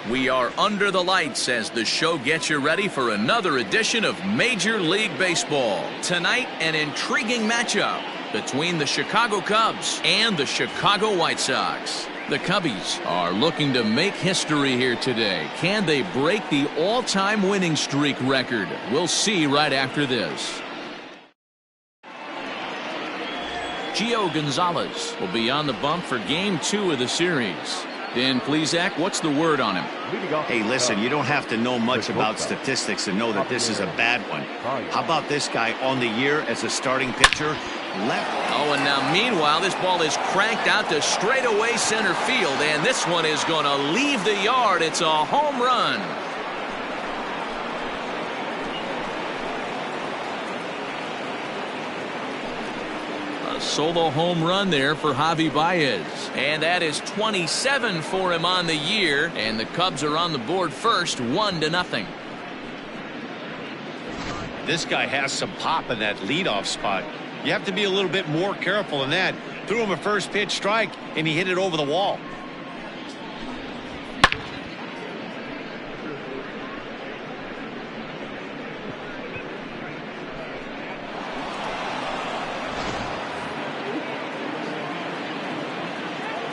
We are under the lights as the show gets you ready for another edition of Major League Baseball. Tonight, an intriguing matchup between the Chicago Cubs and the Chicago White Sox. The Cubbies are looking to make history here today. Can they break the all-time winning streak record? We'll see right after this. Gio Gonzalez will be on the bump for Game 2 of the series. Dan Plesac, what's the word on him? Hey, listen, you don't have to know much about statistics to know that this is a bad one. How about this guy on the year as a starting pitcher? Oh, and now meanwhile, this ball is cranked out to straightaway center field, and this one is going to leave the yard. It's a home run. Solo home run there for Javi Baez. And that is 27 for him on the year. And the Cubs are on the board first, 1-0. This guy has some pop in that leadoff spot. You have to be a little bit more careful than that. Threw him a first pitch strike, and he hit it over the wall.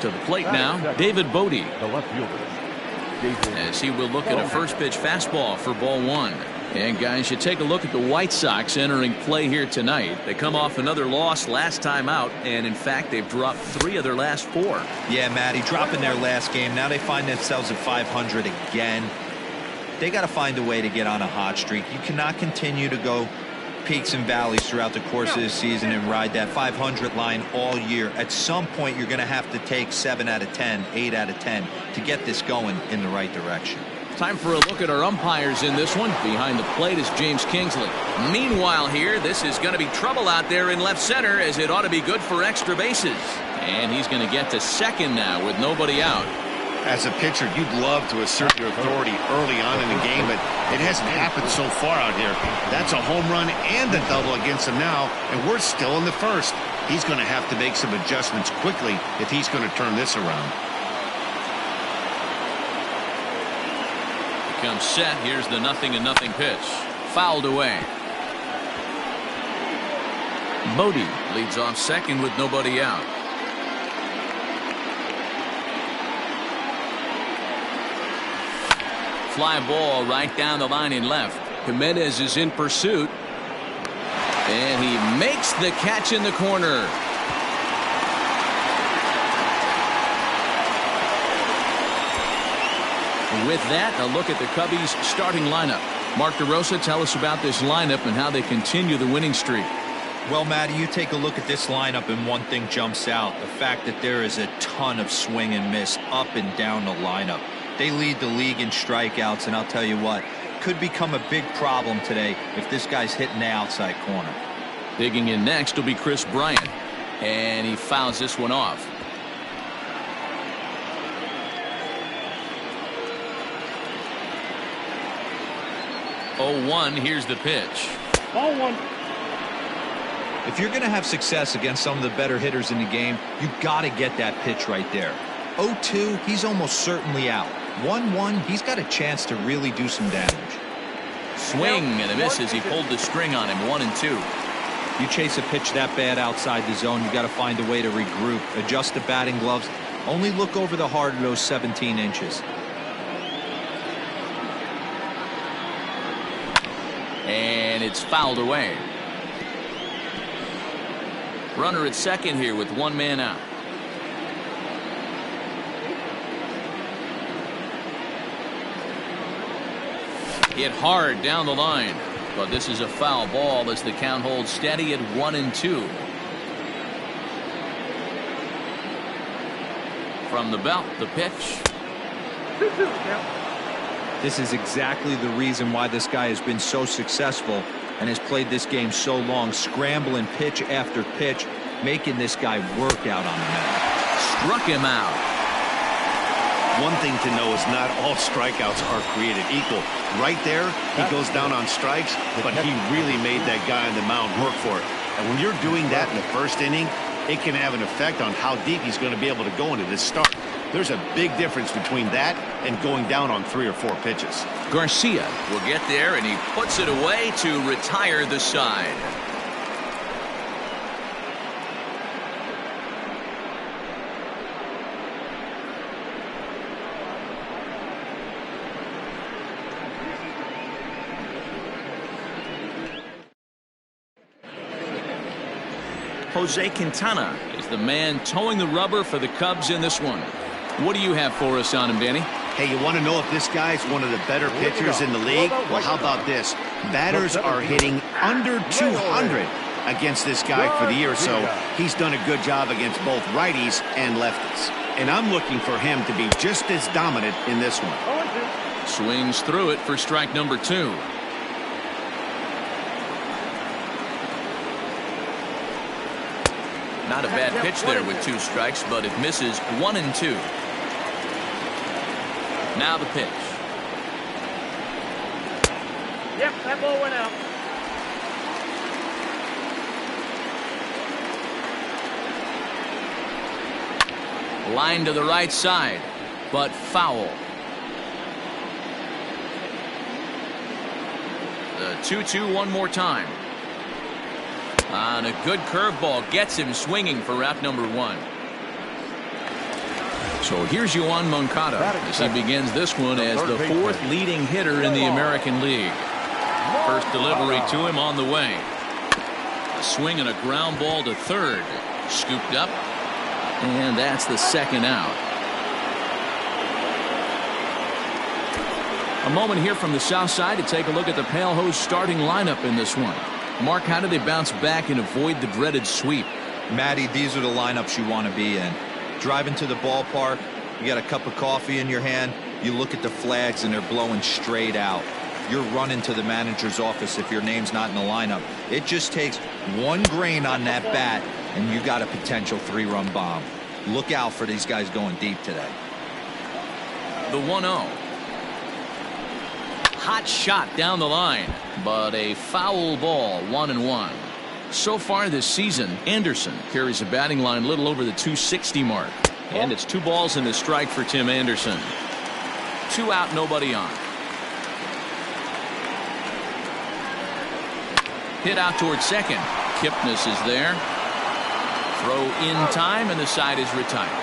To the plate now, David Bote. The left fielder. As he will look at a first pitch fastball for ball one. And guys, you take a look at the White Sox entering play here tonight. They come off another loss last time out, and in fact they've dropped 3 of their last 4. Yeah, Matty, dropping their last game. Now they find themselves at 500 again. They got to find a way to get on a hot streak. You cannot continue to go peaks and valleys throughout the course of the season and ride that 500 line all year. At some point you're going to have to take 7 out of 10, 8 out of 10 to get this going in the right direction. Time for a look at our umpires in this one. Behind the plate is James Kingsley. Meanwhile here, this is going to be trouble out there in left center, as it ought to be good for extra bases. And he's going to get to second now with nobody out. As a pitcher, you'd love to assert your authority early on in the game, but it hasn't happened so far out here. That's a home run and a double against him now, and we're still in the first. He's going to have to make some adjustments quickly if he's going to turn this around. Comes set. Here's the 0-0 pitch. Fouled away. Bote leads off second with nobody out. Fly ball right down the line in left. Jimenez is in pursuit. And he makes the catch in the corner. With that, a look at the Cubbies starting lineup. Mark DeRosa, tell us about this lineup and how they continue the winning streak. Well, Matty, you take a look at this lineup and one thing jumps out. The fact that there is a ton of swing and miss up and down the lineup. They lead the league in strikeouts, and I'll tell you what, could become a big problem today if this guy's hitting the outside corner. Digging in next will be Chris Bryant. And he fouls this one off. Oh, 1, here's the pitch. Ball 1. If you're going to have success against some of the better hitters in the game, you got to get that pitch right there. 0-2, he's almost certainly out. 1-1, he's got a chance to really do some damage. Swing and a miss as he pulled the string on him. 1-2. You chase a pitch that bad outside the zone, you got to find a way to regroup, adjust the batting gloves, only look over the heart of those 17 inches. And it's fouled away. Runner at second here with 1 man out. Hit hard down the line, but this is a foul ball as the count holds steady at 1-2. From the belt, the pitch. This is exactly the reason why this guy has been so successful and has played this game so long, scrambling pitch after pitch, making this guy work out on the mound. Struck him out. One thing to know is not all strikeouts are created equal. Right there, he goes down on strikes, but he really made that guy on the mound work for it. And when you're doing that in the first inning, it can have an effect on how deep he's going to be able to go into this start. There's a big difference between that and going down on 3 or 4 pitches. Garcia will get there, and he puts it away to retire the side. Jose Quintana is the man towing the rubber for the Cubs in this one. What do you have for us on him, Benny? Hey, you want to know if this guy's one of the better pitchers in the league? Well, how about this? Batters are hitting under 200 against this guy for the year, so he's done a good job against both righties and lefties. And I'm looking for him to be just as dominant in this one. Swings through it for strike number 2. Not a bad pitch there with 2 strikes, but it misses 1 and 2. Now the pitch. Yep, that ball went out. Line to the right side, but foul. The 2-2 one more time. And a good curveball gets him swinging for out number 1. So here's Yoan Moncada as he begins this one as the 4th leading hitter in the American League. First delivery to him on the way. A swing and a ground ball to third. Scooped up. And that's the 2nd out. A moment here from the south side to take a look at the Pale Hose starting lineup in this one. Mark, how do they bounce back and avoid the dreaded sweep? Matty, these are the lineups you want to be in. Driving to the ballpark, you got a cup of coffee in your hand, you look at the flags and they're blowing straight out. You're running to the manager's office if your name's not in the lineup. It just takes 1 grain on that bat and you got a potential 3-run bomb. Look out for these guys going deep today. The 1-0. Hot shot down the line, but a foul ball, 1-1. So far this season, Anderson carries a batting line a little over the 260 mark. And it's 2 balls and a strike for Tim Anderson. 2 out, nobody on. Hit out towards second. Kipnis is there. Throw in time, and the side is retired.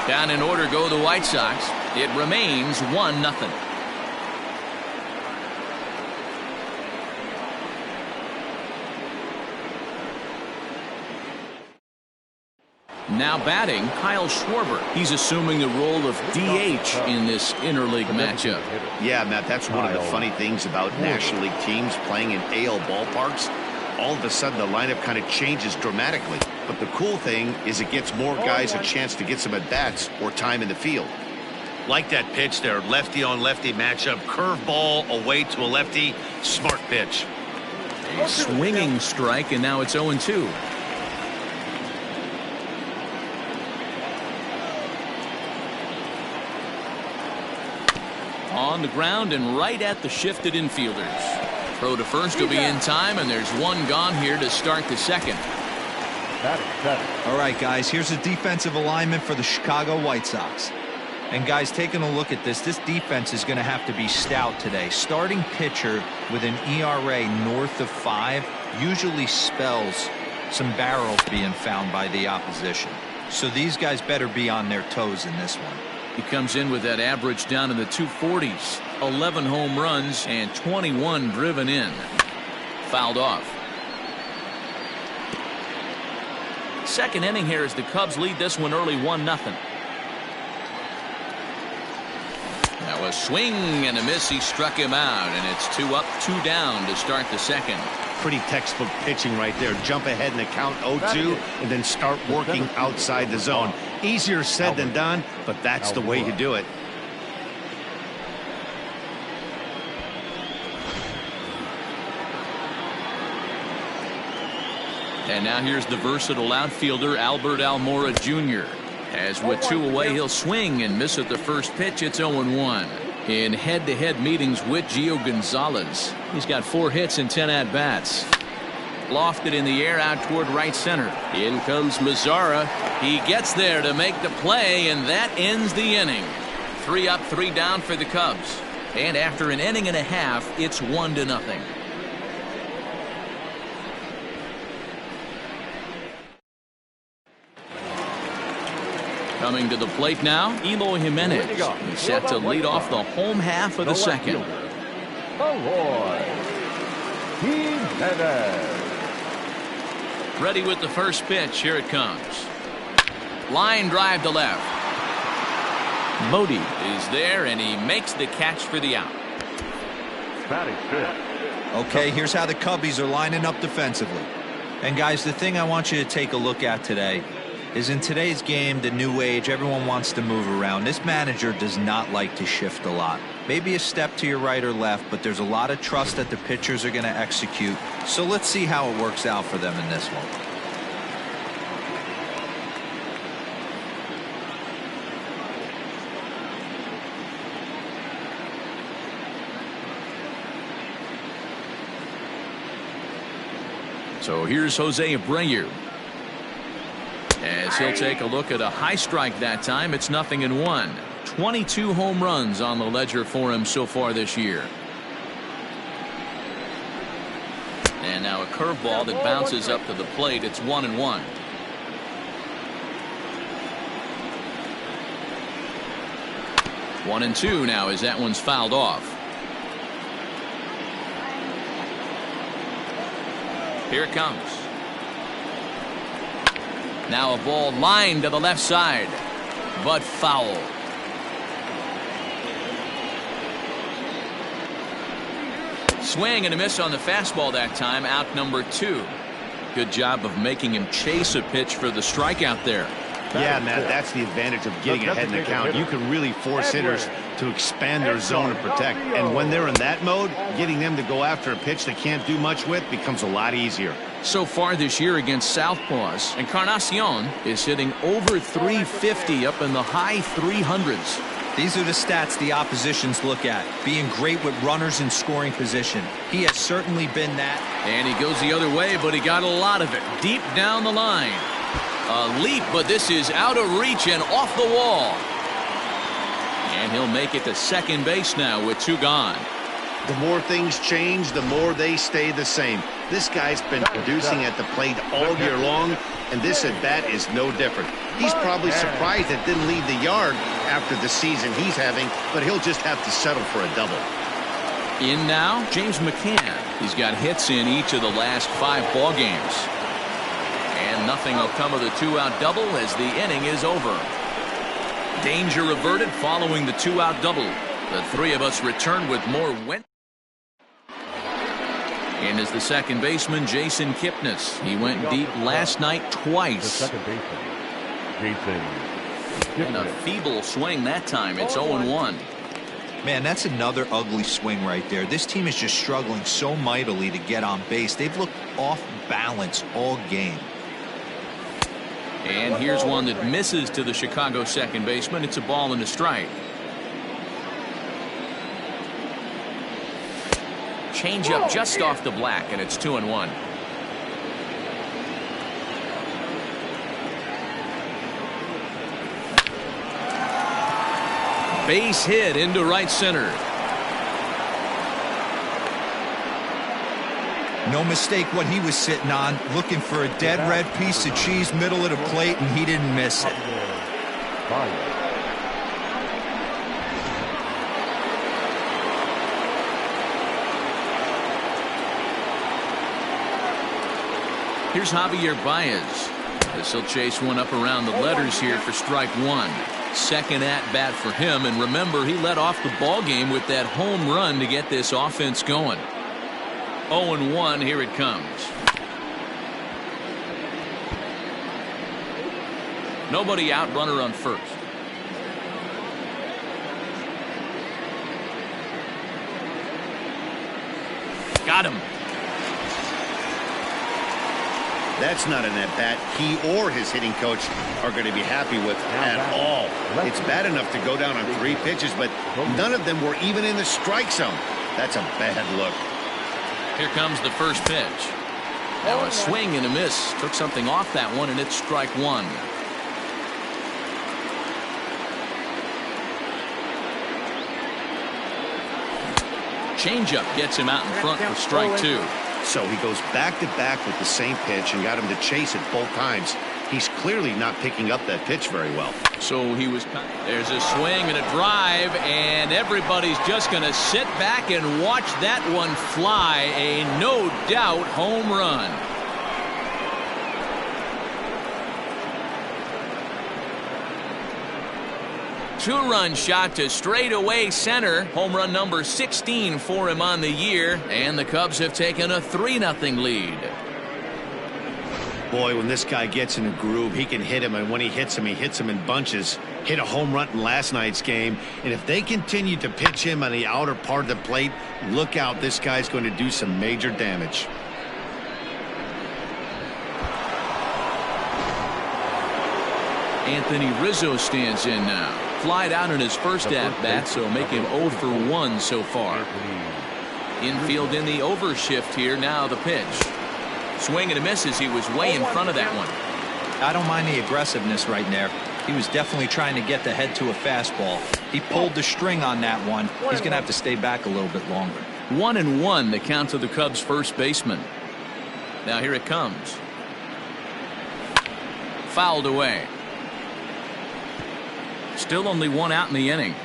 Down in order go the White Sox. It remains 1-0. Now batting, Kyle Schwarber. He's assuming the role of DH in this interleague matchup. Yeah, Matt, that's one of the funny things about National League teams playing in AL ballparks. All of a sudden, the lineup kind of changes dramatically. But the cool thing is it gets more guys a chance to get some at-bats or time in the field. Like that pitch there, lefty-on-lefty matchup, curveball away to a lefty, smart pitch. A swinging strike, and now it's 0-2. On the ground and right at the shifted infielders. Throw to first will be in time, and there's 1 gone here to start the 2nd. All right, guys, here's a defensive alignment for the Chicago White Sox. And guys, taking a look at this defense is going to have to be stout today. Starting pitcher with an ERA north of 5 usually spells some barrels being found by the opposition. So these guys better be on their toes in this one. He comes in with that average down in the 240s. 11 home runs and 21 driven in. Fouled off. 2nd inning here as the Cubs lead this one early 1-0. Now a swing and a miss. He struck him out, and it's 2 up, 2 down to start the 2nd. Pretty textbook pitching right there. Jump ahead in the count 0-2 and then start working outside the zone. Easier said than done, but that's the way you do it. And now here's the versatile outfielder Albert Almora Jr. As with 2 away, he'll swing and miss at the first pitch. It's 0-1. In head-to-head meetings with Gio Gonzalez, he's got 4 hits and 10 at-bats. Lofted in the air out toward right center. In comes Mazzara. He gets there to make the play, and that ends the inning. 3 up, 3 down for the Cubs. And after an inning and a half, it's 1-0. Coming to the plate now, Eloy Jimenez. He's set to lead off the home half of the second. Eloy Jimenez. Ready with the first pitch. Here it comes. Line drive to left. Modi is there, and he makes the catch for the out. Batting fifth. Okay, here's how the Cubbies are lining up defensively. And guys, the thing I want you to take a look at today is in today's game, the new age, everyone wants to move around. This manager does not like to shift a lot. Maybe a step to your right or left, but there's a lot of trust that the pitchers are going to execute. So let's see how it works out for them in this one. So here's Jose Abreu. As he'll take a look at a high strike that time, it's 0-1. 22 home runs on the ledger for him so far this year. And now a curveball that bounces up to the plate. It's 1-1. One and two now as that one's fouled off. Here it comes. Now a ball lined to the left side, but foul. Swing and a miss on the fastball that time, out number 2. Good job of making him chase a pitch for the strikeout there. Yeah, Matt, that's the advantage of getting ahead in the count. You can really force hitters to expand their zone and protect. And when they're in that mode, getting them to go after a pitch they can't do much with becomes a lot easier. So far this year against Southpaws, Encarnacion is hitting over 350 up in the high 300s. These are the stats the oppositions look at. Being great with runners in scoring position. He has certainly been that. And he goes the other way, but he got a lot of it deep down the line. A leap, but this is out of reach and off the wall. And he'll make it to second base now with 2 gone. The more things change, the more they stay the same. This guy's been producing at the plate all year long, and this at-bat is no different. He's probably surprised it didn't leave the yard after the season he's having, but he'll just have to settle for a double. In now, James McCann. He's got hits in each of the last 5 ball games. And nothing will come of the 2-out double as the inning is over. Danger averted following the 2-out double. The 3 of us return with more win. In is the second baseman, Jason Kipnis. He went deep last night twice. The second baseman, Jason Kipnis. And a feeble swing that time. It's 0-1. Man, that's another ugly swing right there. This team is just struggling so mightily to get on base. They've looked off balance all game. And here's one that misses to the Chicago second baseman. It's a ball and a strike. Change up just off the black, and it's 2-1. Base hit into right center. No mistake what he was sitting on, looking for a dead red piece of cheese middle of the plate, and he didn't miss it. Here's Javier Baez. This will chase one up around the letters here for strike 1. Second at bat for him, and remember, he led off the ball game with that home run to get this offense going. 0-1. Here it comes. Nobody out, runner on first. Got him. That's not an at-bat he or his hitting coach are going to be happy with at all. It's bad enough to go down on 3 pitches, but none of them were even in the strike zone. That's a bad look. Here comes the first pitch. Now a swing and a miss. Took something off that one, and it's strike one. Changeup gets him out in front for strike two. So he goes back to back with the same pitch and got him to chase it both times. He's clearly not picking up that pitch very well. So he was. There's a swing and a drive, and everybody's just going to sit back and watch that one fly. A no doubt home run. Two-run shot to straightaway center. Home run number 16 for him on the year, and the Cubs have taken a 3-0 lead. Boy, when this guy gets in a groove, he can hit him, and when he hits him in bunches. Hit a home run in last night's game, and if they continue to pitch him on the outer part of the plate, look out, this guy's going to do some major damage. Anthony Rizzo stands in now. Flied out in his first at-bat, so make him 0 for 1 so far. Infield in the overshift here. Now the pitch. Swing and a miss as he was way in front of that one. I don't mind the aggressiveness right there. He was definitely trying to get the head to a fastball. He pulled the string on that one. He's going to have to stay back a little bit longer. 1-1 the count to the Cubs first baseman. Now here it comes. Fouled away. Still only one out in the inning.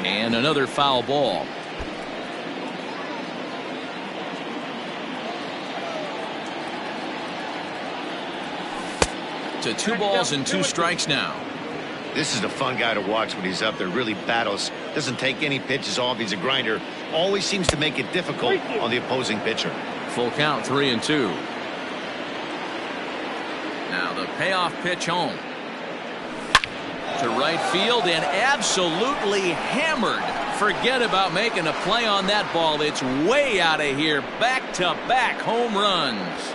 And another foul ball. To 2 balls and 2 strikes now. This is a fun guy to watch when he's up there. Really battles. Doesn't take any pitches off. He's a grinder. Always seems to make it difficult on the opposing pitcher. Full count, 3-2. Now the payoff pitch home. To right field and absolutely hammered. Forget about making a play on that ball. It's way out of here. Back-to-back home runs.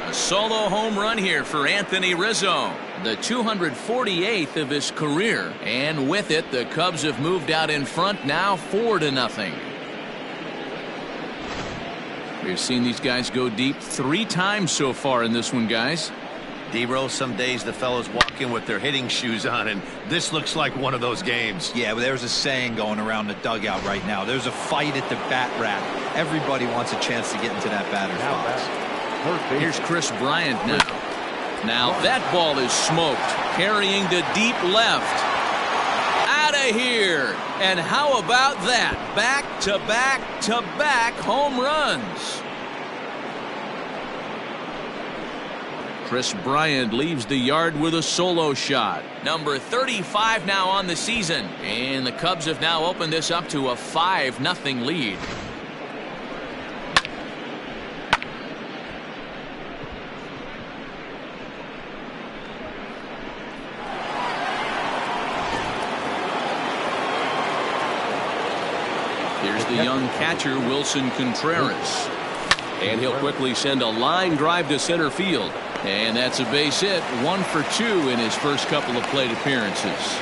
A solo home run here for Anthony Rizzo. The 248th of his career. And with it, the Cubs have moved out in front now 4-0. We've seen these guys go deep 3 times so far in this one, guys. D-Rose, some days the fellows walk in with their hitting shoes on, and this looks like one of those games. Yeah, but there's a saying going around the dugout right now. There's a fight at the bat rack. Everybody wants a chance to get into that batter's box. Here's Chris Bryant now. Now that ball is smoked. Carrying to deep left. Out of here. And how about that? Back-to-back-to-back home runs. Chris Bryant leaves the yard with a solo shot. Number 35 now on the season. And the Cubs have now opened this up to a 5-0 lead. Here's the young catcher, Wilson Contreras. And he'll quickly send a line drive to center field. And that's a base hit. 1 for 2 in his first couple of plate appearances.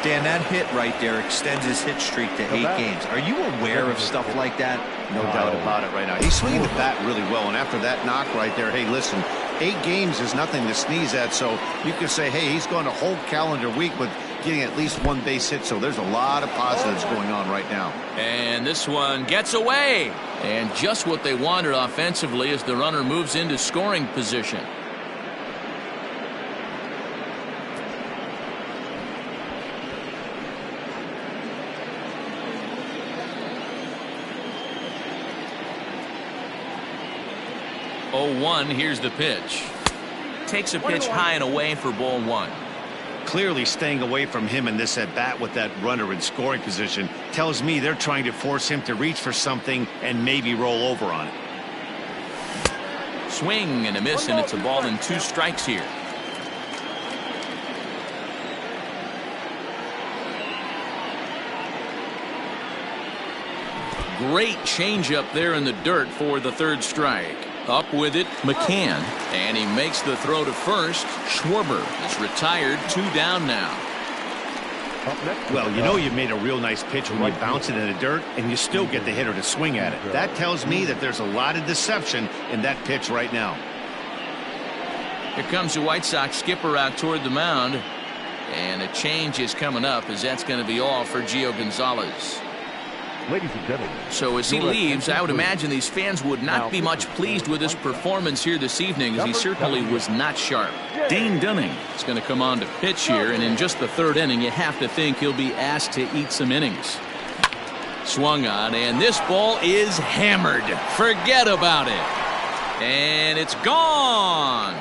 Dan, that hit right there extends his hit streak to 8 games. Are you aware of stuff like that? No doubt about it right now. He's swinging the bat really well, and after that knock right there, hey, listen, 8 games is nothing to sneeze at, so you could say, hey, he's going a whole calendar week with getting at least 1 base hit, so there's a lot of positives going on right now. And this one gets away. And just what they wanted offensively as the runner moves into scoring position. Here's the pitch. Takes a pitch high and away for ball 1. Clearly staying away from him in this at-bat with that runner in scoring position tells me they're trying to force him to reach for something and maybe roll over on it. Swing and a miss, and it's a ball and 2 strikes here. Great changeup there in the dirt for the 3rd strike. Up with it, McCann, and he makes the throw to first. Schwarber is retired, 2 down now. Well, you know you made a real nice pitch when you bounce it in the dirt and you still get the hitter to swing at it. That tells me that there's a lot of deception in that pitch right now. Here comes the White Sox skipper out toward the mound, and a change is coming up as that's going to be all for Gio Gonzalez. Ladies and gentlemen. So as he leaves, I would imagine these fans would not be much pleased with his performance here this evening, as he certainly was not sharp. Dane Dunning is going to come on to pitch here, and in just the 3rd inning, you have to think he'll be asked to eat some innings. Swung on, and this ball is hammered. Forget about it. And it's gone.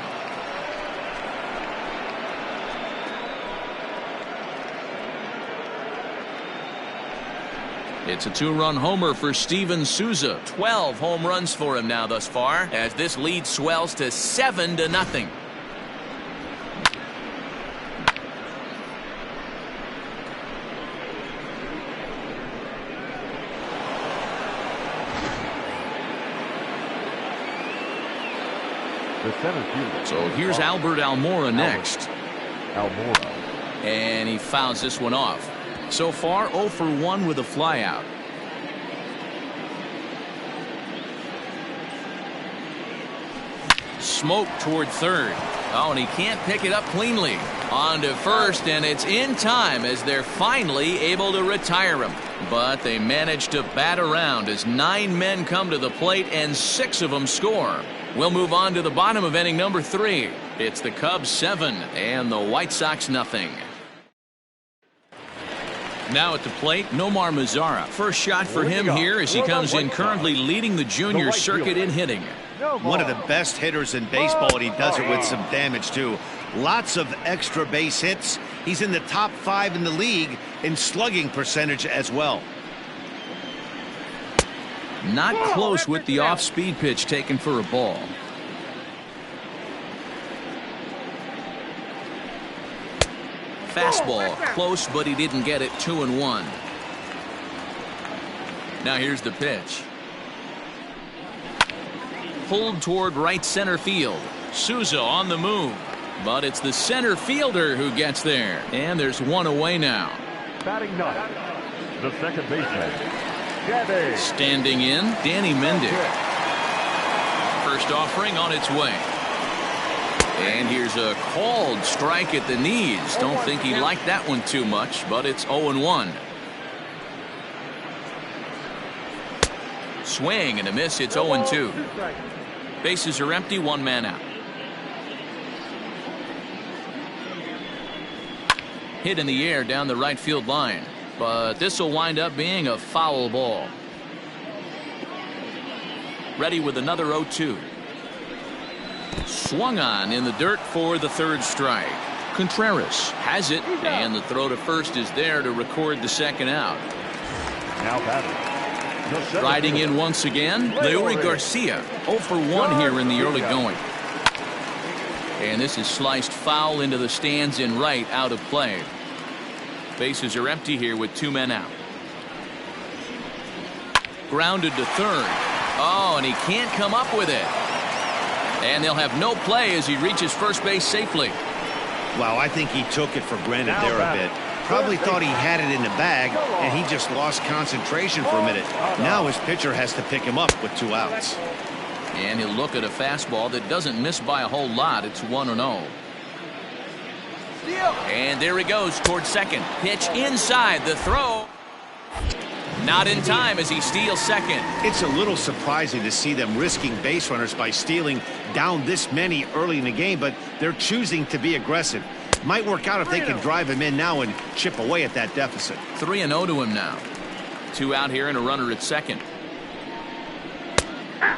It's a 2-run homer for Steven Souza. 12 home runs for him now thus far, as this lead swells to 7-0. The center fielder. So here's Albert Almora next. Almora. And he fouls this one off. So far, 0 for 1 with a flyout. Smoke toward third. Oh, and he can't pick it up cleanly. On to first, and it's in time as they're finally able to retire him. But they manage to bat around as 9 men come to the plate and 6 of them score. We'll move on to the bottom of inning number 3. It's the Cubs 7 and the White Sox nothing. Now at the plate, Nomar Mazara. First shot for him here as he comes in currently leading the junior circuit in hitting. One of the best hitters in baseball, and he does it with some damage too. Lots of extra base hits. He's in the top 5 in the league in slugging percentage as well. Not close with the off-speed pitch taken for a ball. Fastball close, but he didn't get it. 2-1. Now here's the pitch. Pulled toward right center field. Souza on the move, but it's the center fielder who gets there, and there's 1 away now. Batting ninth, the second baseman, Danny. Standing in, Danny Mendick. First offering on its way. And here's a called strike at the knees. Don't think he liked that one too much, but it's 0-1. Swing and a miss. It's 0-2. Bases are empty, 1 man out. Hit in the air down the right field line, but this will wind up being a foul ball. Ready with another 0-2. Swung on in the dirt for the 3rd strike. Contreras has it, and the throw to first is there to record the 2nd out. Now batting. Riding in once again, Leury Garcia. 0 for 1 here in the early going. And this is sliced foul into the stands in right, out of play. Bases are empty here with 2 men out. Grounded to third. Oh, and he can't come up with it. And they'll have no play as he reaches first base safely. Wow, I think he took it for granted there a bit. Probably thought he had it in the bag, and he just lost concentration for a minute. Now his pitcher has to pick him up with 2 outs. And he'll look at a fastball that doesn't miss by a whole lot. It's 1-0. And there he goes towards second. Pitch inside. The throw. Not in time as he steals second. It's a little surprising to see them risking base runners by stealing down this many early in the game, but they're choosing to be aggressive. Might work out if they can drive him in now and chip away at that deficit. 3-0 to him now. 2 out here and a runner at second.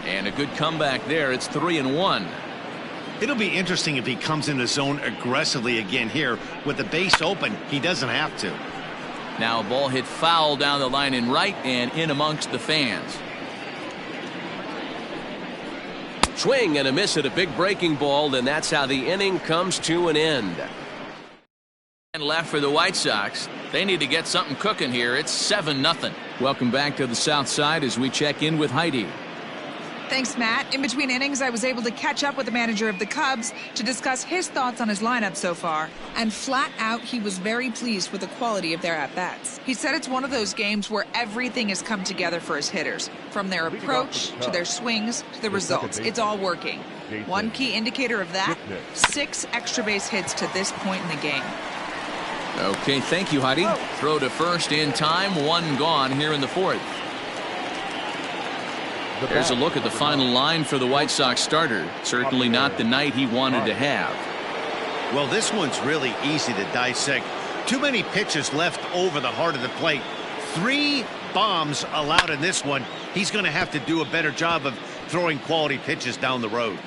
And a good comeback there. It's 3-1. It'll be interesting if he comes in the zone aggressively again here. With the base open, he doesn't have to. Now a ball hit foul down the line in right and in amongst the fans. Swing and a miss at a big breaking ball, and that's how the inning comes to an end. And left for the White Sox. They need to get something cooking here. It's 7-0. Welcome back to the South Side as we check in with Heidi. Thanks, Matt. In between innings, I was able to catch up with the manager of the Cubs to discuss his thoughts on his lineup so far. And flat out, he was very pleased with the quality of their at-bats. He said it's one of those games where everything has come together for his hitters. From their approach, to their swings, to the results. It's all working. One key indicator of that, 6 extra base hits to this point in the game. Okay, thank you, Heidi. Throw to first in time, 1 gone here in the 4th. There's a look at the final line for the White Sox starter. Certainly not the night he wanted to have. Well, this one's really easy to dissect. Too many pitches left over the heart of the plate. 3 bombs allowed in this one. He's going to have to do a better job of throwing quality pitches down the road.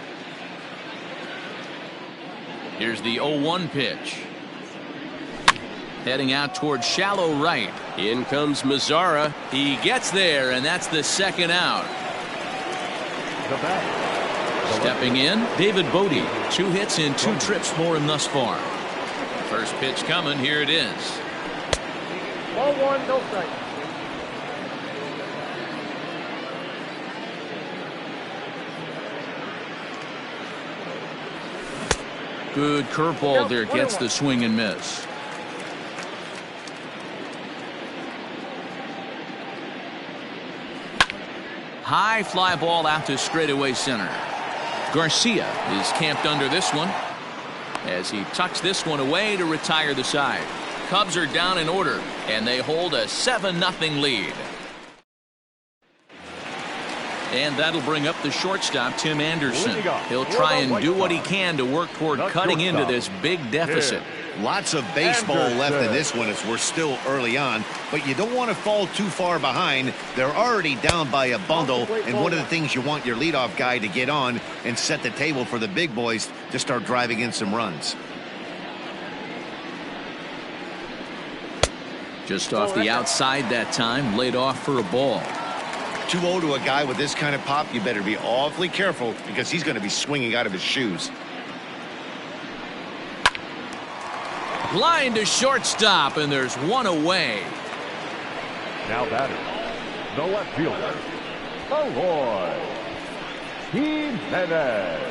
Here's the 0-1 pitch. Heading out towards shallow right. In comes Mazara. He gets there, and that's the 2nd out. Stepping in, David Bodie. 2 hits and 2 trips for him thus far. First pitch coming. Here it is. Ball 1, no strike. Good curveball there. Gets the swing and miss. High fly ball out to straightaway center. Garcia is camped under this one as he tucks this one away to retire the side. Cubs are down in order, and they hold a 7-0 lead. And that'll bring up the shortstop, Tim Anderson. He'll try and do what he can to work toward cutting into this big deficit. Lots of baseball left in this one as we're still early on, but you don't want to fall too far behind. They're already down by a bundle, and one of the things you want your leadoff guy to get on and set the table for the big boys to start driving in some runs. Just off the outside that time, laid off for a ball. 2-0 to a guy with this kind of pop, you better be awfully careful because he's going to be swinging out of his shoes. Line to shortstop, and there's 1 away. Now batting, the left fielder, Eloy Jimenez.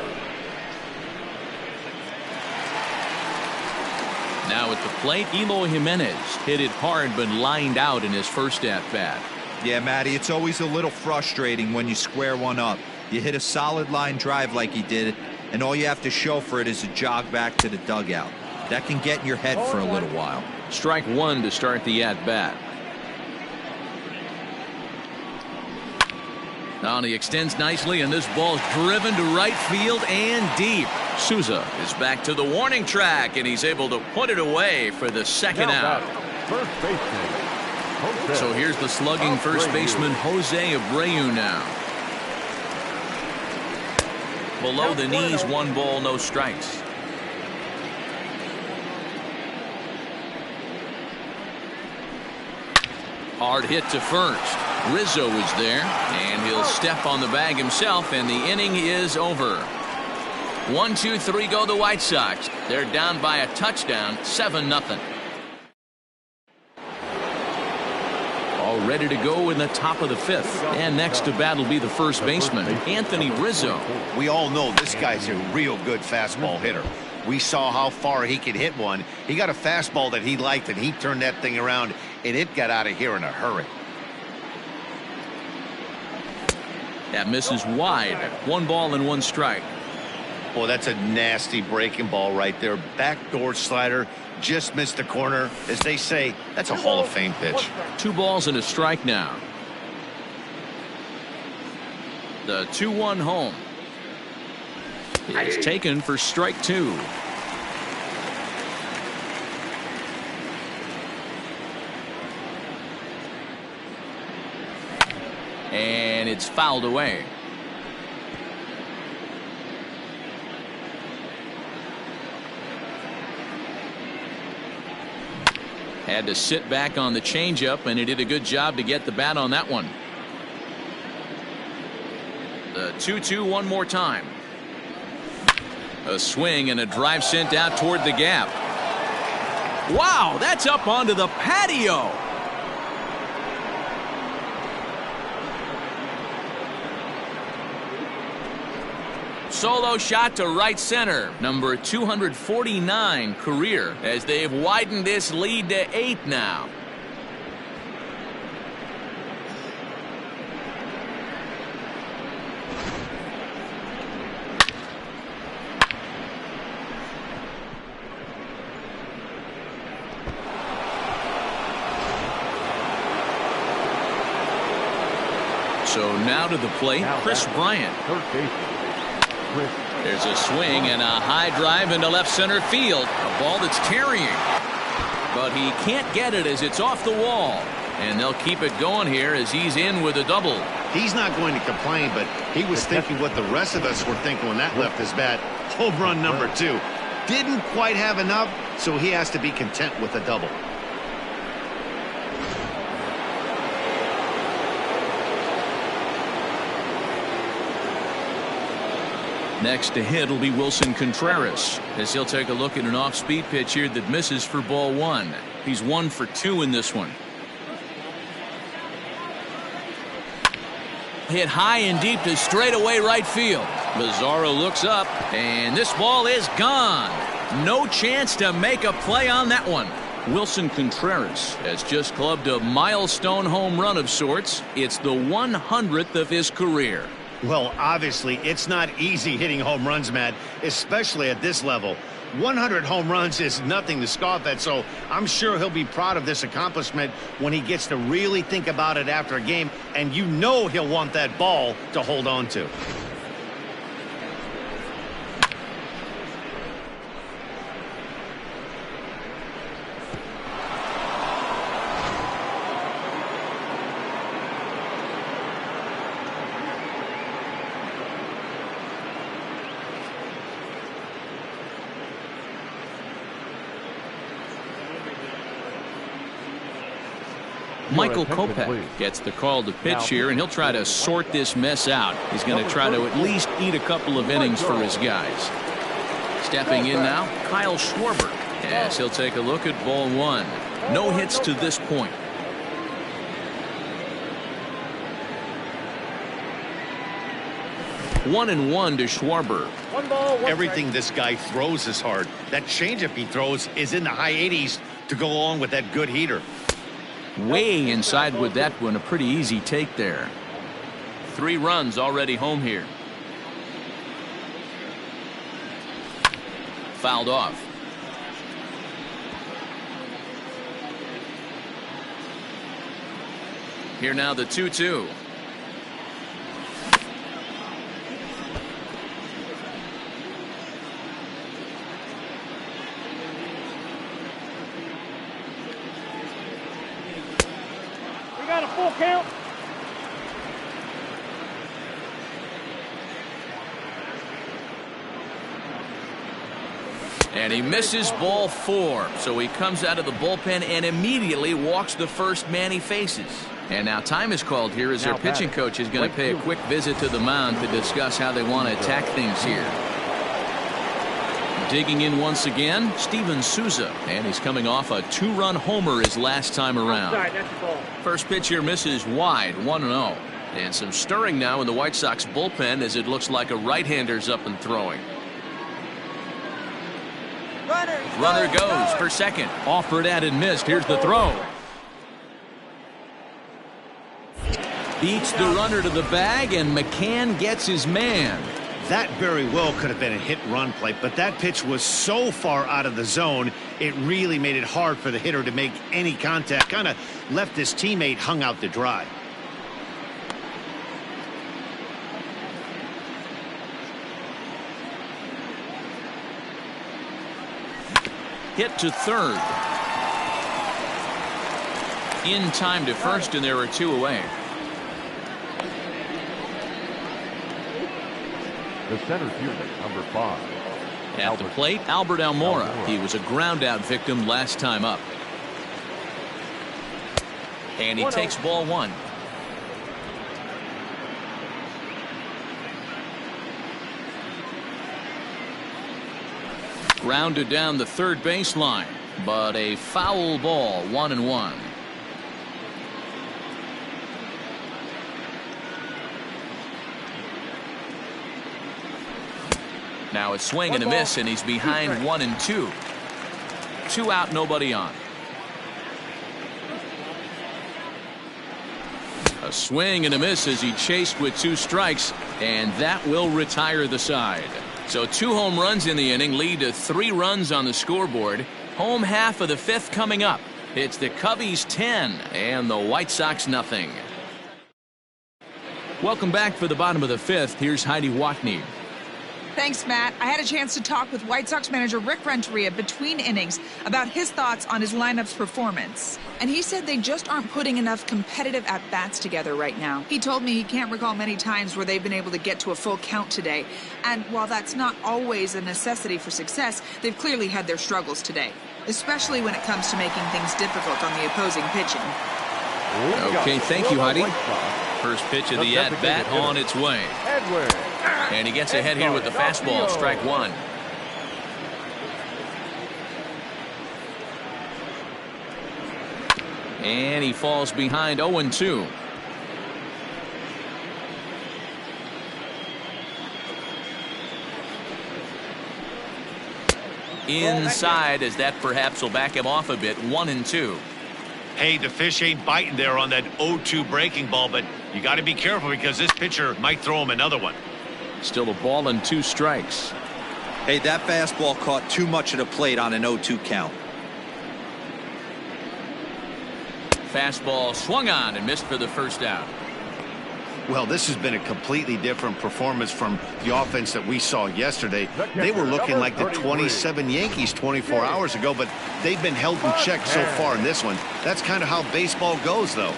Now at the plate, Eloy Jimenez hit it hard but lined out in his first at-bat. Yeah, Matty, it's always a little frustrating when you square one up. You hit a solid line drive like he did, and all you have to show for it is a jog back to the dugout. That can get in your head for a little while. Strike 1 to start the at-bat. Now he extends nicely, and this ball's driven to right field and deep. Souza is back to the warning track, and he's able to put it away for the 2nd out. First baseman, Jose. So here's the slugging first baseman, Jose Abreu now. Below the knees, 1 ball, no strikes. Hard hit to first. Rizzo is there, and he'll step on the bag himself, and the inning is over. 1, 2, 3 go the White Sox. They're down by a touchdown, 7-0. All ready to go in the top of the 5th. And next to bat will be the first baseman, Anthony Rizzo. We all know this guy's a real good fastball hitter. We saw how far he could hit one. He got a fastball that he liked, and he turned that thing around, and it got out of here in a hurry. That misses wide. 1 ball and 1 strike. Boy, that's a nasty breaking ball right there. Backdoor slider, just missed the corner. As they say, that's a Hall of Fame pitch. 2 balls and a strike now. The 2-1 home is taken for strike 2. And it's fouled away. Had to sit back on the changeup, and he did a good job to get the bat on that one. The 2-2 one more time. A swing and a drive sent out toward the gap. Wow, that's up onto the patio. Solo shot to right center. Number 249 career, as they've widened this lead to 8 now. So now to the plate, Chris Bryant. There's a swing and a high drive into left center field. A ball that's carrying. But he can't get it as it's off the wall. And they'll keep it going here as he's in with a double. He's not going to complain, but he was thinking what the rest of us were thinking when that left his bat. Home run number 2. Didn't quite have enough, so he has to be content with a double. Next to hit will be Wilson Contreras, as he'll take a look at an off-speed pitch here that misses for ball 1. He's 1 for 2 in this one. Hit high and deep to straightaway right field. Lazaro looks up, and this ball is gone. No chance to make a play on that one. Wilson Contreras has just clubbed a milestone home run of sorts. It's the 100th of his career. Well, obviously, it's not easy hitting home runs, Matt, especially at this level. 100 home runs is nothing to scoff at, so I'm sure he'll be proud of this accomplishment when he gets to really think about it after a game, and you know he'll want that ball to hold on to. Michael Kopech gets the call to pitch here, and he'll try to sort this mess out. He's going to try to at least eat a couple of innings for his guys. Stepping in now, Kyle Schwarber. Yes, he'll take a look at ball 1. No hits to this point. One and one to Schwarber. Everything this guy throws is hard. That changeup he throws is in the high 80s to go along with that good heater. Way inside with that one. A pretty easy take there. 3 runs already home here. Fouled off. Here now the 2-2. Full count. And he misses ball 4. So he comes out of the bullpen and immediately walks the first man he faces. And now time is called here as their pitching coach is going to pay a quick visit to the mound to discuss how they want to attack things here. Digging in once again, Steven Souza, and he's coming off a 2-run homer his last time around. First pitch here misses wide, 1-0. And some stirring now in the White Sox bullpen as it looks like a right-hander's up and throwing. Runner goes for second. Offered at and missed. Here's the throw. Beats the runner to the bag, and McCann gets his man. That very well could have been a hit-run play, but that pitch was so far out of the zone, it really made it hard for the hitter to make any contact. Kind of left his teammate hung out to dry. Hit to third. In time to first, and there are 2 away. The center fielder, number 5. At the plate, Albert Almora. He was a ground-out victim last time up. And he takes ball 1. Grounded down the third baseline, but a foul ball, 1-1. Now a swing and a miss, and he's behind 1-2. 2 out, nobody on. A swing and a miss as he chased with 2 strikes, and that will retire the side. So 2 home runs in the inning lead to 3 runs on the scoreboard. Home half of the 5th coming up. It's the Cubbies 10 and the White Sox nothing. Welcome back for the bottom of the 5th. Here's Heidi Watney. Thanks, Matt. I had a chance to talk with White Sox manager Rick Renteria between innings about his thoughts on his lineup's performance. And he said they just aren't putting enough competitive at-bats together right now. He told me he can't recall many times where they've been able to get to a full count today. And while that's not always a necessity for success, they've clearly had their struggles today, especially when it comes to making things difficult on the opposing pitching. Okay, thank you, Heidi. First pitch of the at-bat on its way. And he gets ahead here with the fastball, strike 1. And he falls behind 0-2. Inside, as that perhaps will back him off a bit. 1-2. Hey, the fish ain't biting there on that 0-2 breaking ball, but you got to be careful because this pitcher might throw him another one. Still a ball and 2 strikes. Hey, that fastball caught too much of the plate on an 0-2 count. Fastball swung on and missed for the first out. Well, this has been a completely different performance from the offense that we saw yesterday. They were looking like the 27 Yankees 24 hours ago, but they've been held in check so far in this one. That's kind of how baseball goes, though.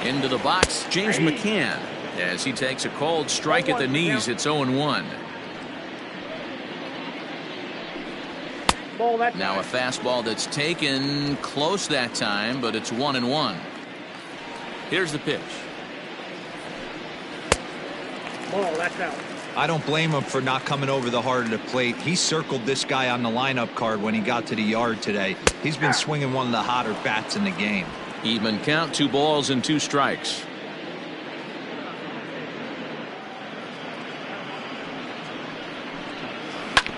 Into the box, James McCann, as he takes a cold strike at the knees. It's 0-1. Now a fastball that's taken close that time, but it's 1-1. Here's the pitch. That's out. I don't blame him for not coming over the heart of the plate. He circled this guy on the lineup card when he got to the yard today. He's been swinging one of the hotter bats in the game. Even count, 2 balls and 2 strikes.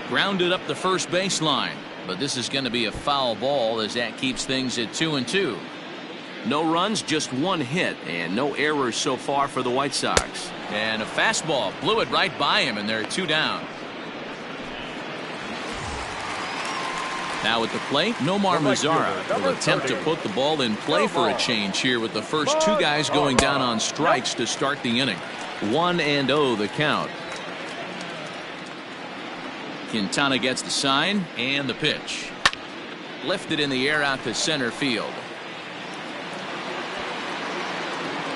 Grounded up the first baseline, but this is going to be a foul ball as that keeps things at 2-2. No runs, just 1 hit, and no errors so far for the White Sox. And a fastball blew it right by him, and they're 2 down. Now at the plate, Nomar Mazara will attempt to put the ball in play for a change here with the first 2 guys going down on strikes to start the inning. 1-0 the count. Quintana gets the sign and the pitch. Lifted in the air out to center field.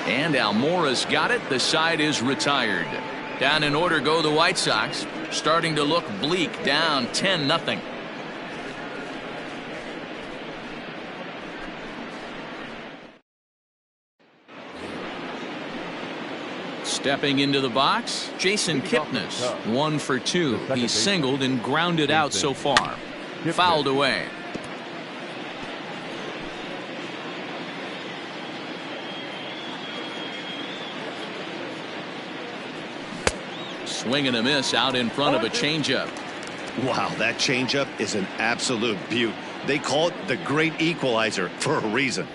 And Almora's got it. The side is retired. Down in order go the White Sox. Starting to look bleak, down 10-0. Stepping into the box, Jason Kipnis, 1 for 2. He's singled and grounded out so far. Fouled away. Swing and a miss out in front of a changeup. Wow, that changeup is an absolute beaut. They call it the great equalizer for a reason.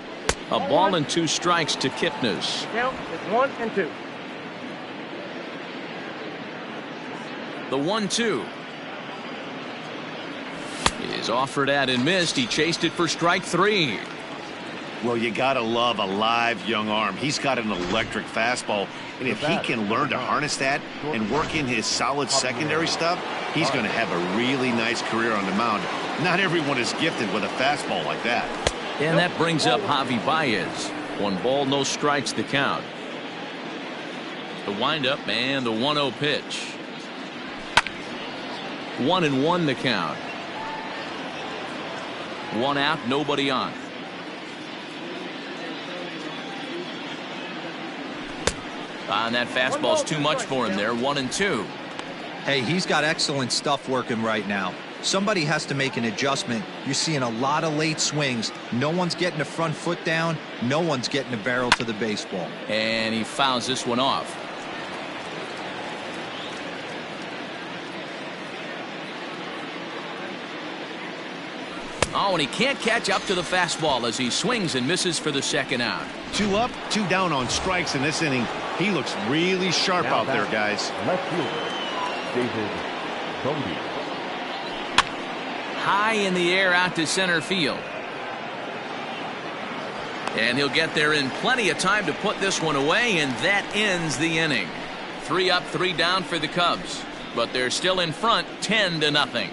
A ball and 2 strikes to Kipnis. Count is 1-2. The 1-2 is offered at and missed. He chased it for strike 3. Well, you gotta love a live young arm. He's got an electric fastball, and if he can learn to harness that and work in his solid secondary stuff, he's going to have a really nice career on the mound. Not everyone is gifted with a fastball like that. And that brings up Javi Baez. 1 ball, no strikes the count. The windup and the 1-0 pitch. 1-1 the count. 1 out, nobody on. And that fastball's too much for him there. 1-2. Hey, he's got excellent stuff working right now. Somebody has to make an adjustment. You're seeing a lot of late swings. No one's getting the front foot down. No one's getting the barrel to the baseball. And he fouls this one off. Oh, and he can't catch up to the fastball as he swings and misses for the second out. 2 up, 2 down on strikes in this inning. He looks really sharp out there, guys. Left fielder, David Cody. High in the air out to center field. And he'll get there in plenty of time to put this one away, and that ends the inning. 3 up, 3 down for the Cubs, but they're still in front 10-0.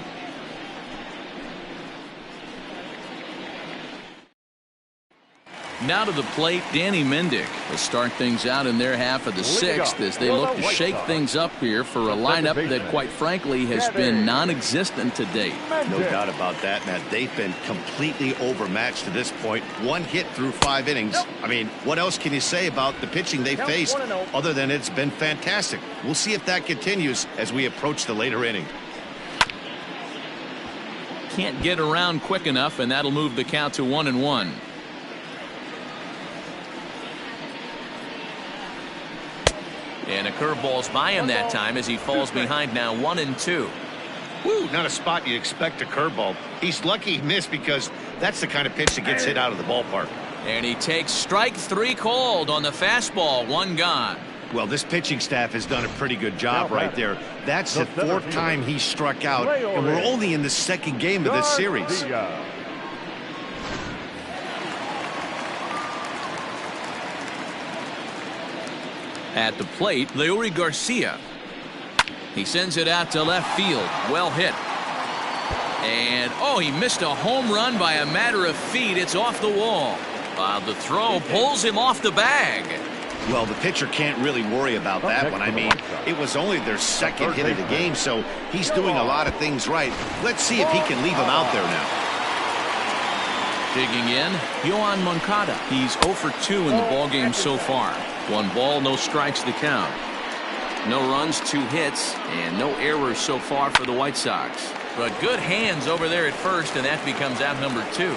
Now to the plate, Danny Mendick will start things out in their half of the 6th as they look to shake things up here for a lineup that, quite frankly, has been non-existent to date. No doubt about that, Matt. They've been completely overmatched to this point. 1 hit through 5 innings. I mean, what else can you say about the pitching they faced other than it's been fantastic? We'll see if that continues as we approach the later inning. Can't get around quick enough, and that'll move the count to 1-1. And a curveball's by him that time as he falls behind now 1-2. Woo, not a spot you'd expect a curveball. He's lucky he missed because that's the kind of pitch that gets hit out of the ballpark. And he takes strike 3 called on the fastball. 1 gone. Well, this pitching staff has done a pretty good job right there. That's the 4th time he struck out, and we're only in the 2nd game of this series. At the plate, Leury Garcia. He sends it out to left field. Well hit. And, oh, he missed a home run by a matter of feet. It's off the wall. The throw pulls him off the bag. Well, the pitcher can't really worry about that one. I mean, it was only their 2nd hit of the game, so he's doing a lot of things right. Let's see if he can leave him out there now. Digging in, Yoan Moncada. He's 0 for 2 in the ballgame so far. 1 ball, no strikes the count. No runs, 2 hits, and no errors so far for the White Sox. But good hands over there at first, and that becomes out number 2.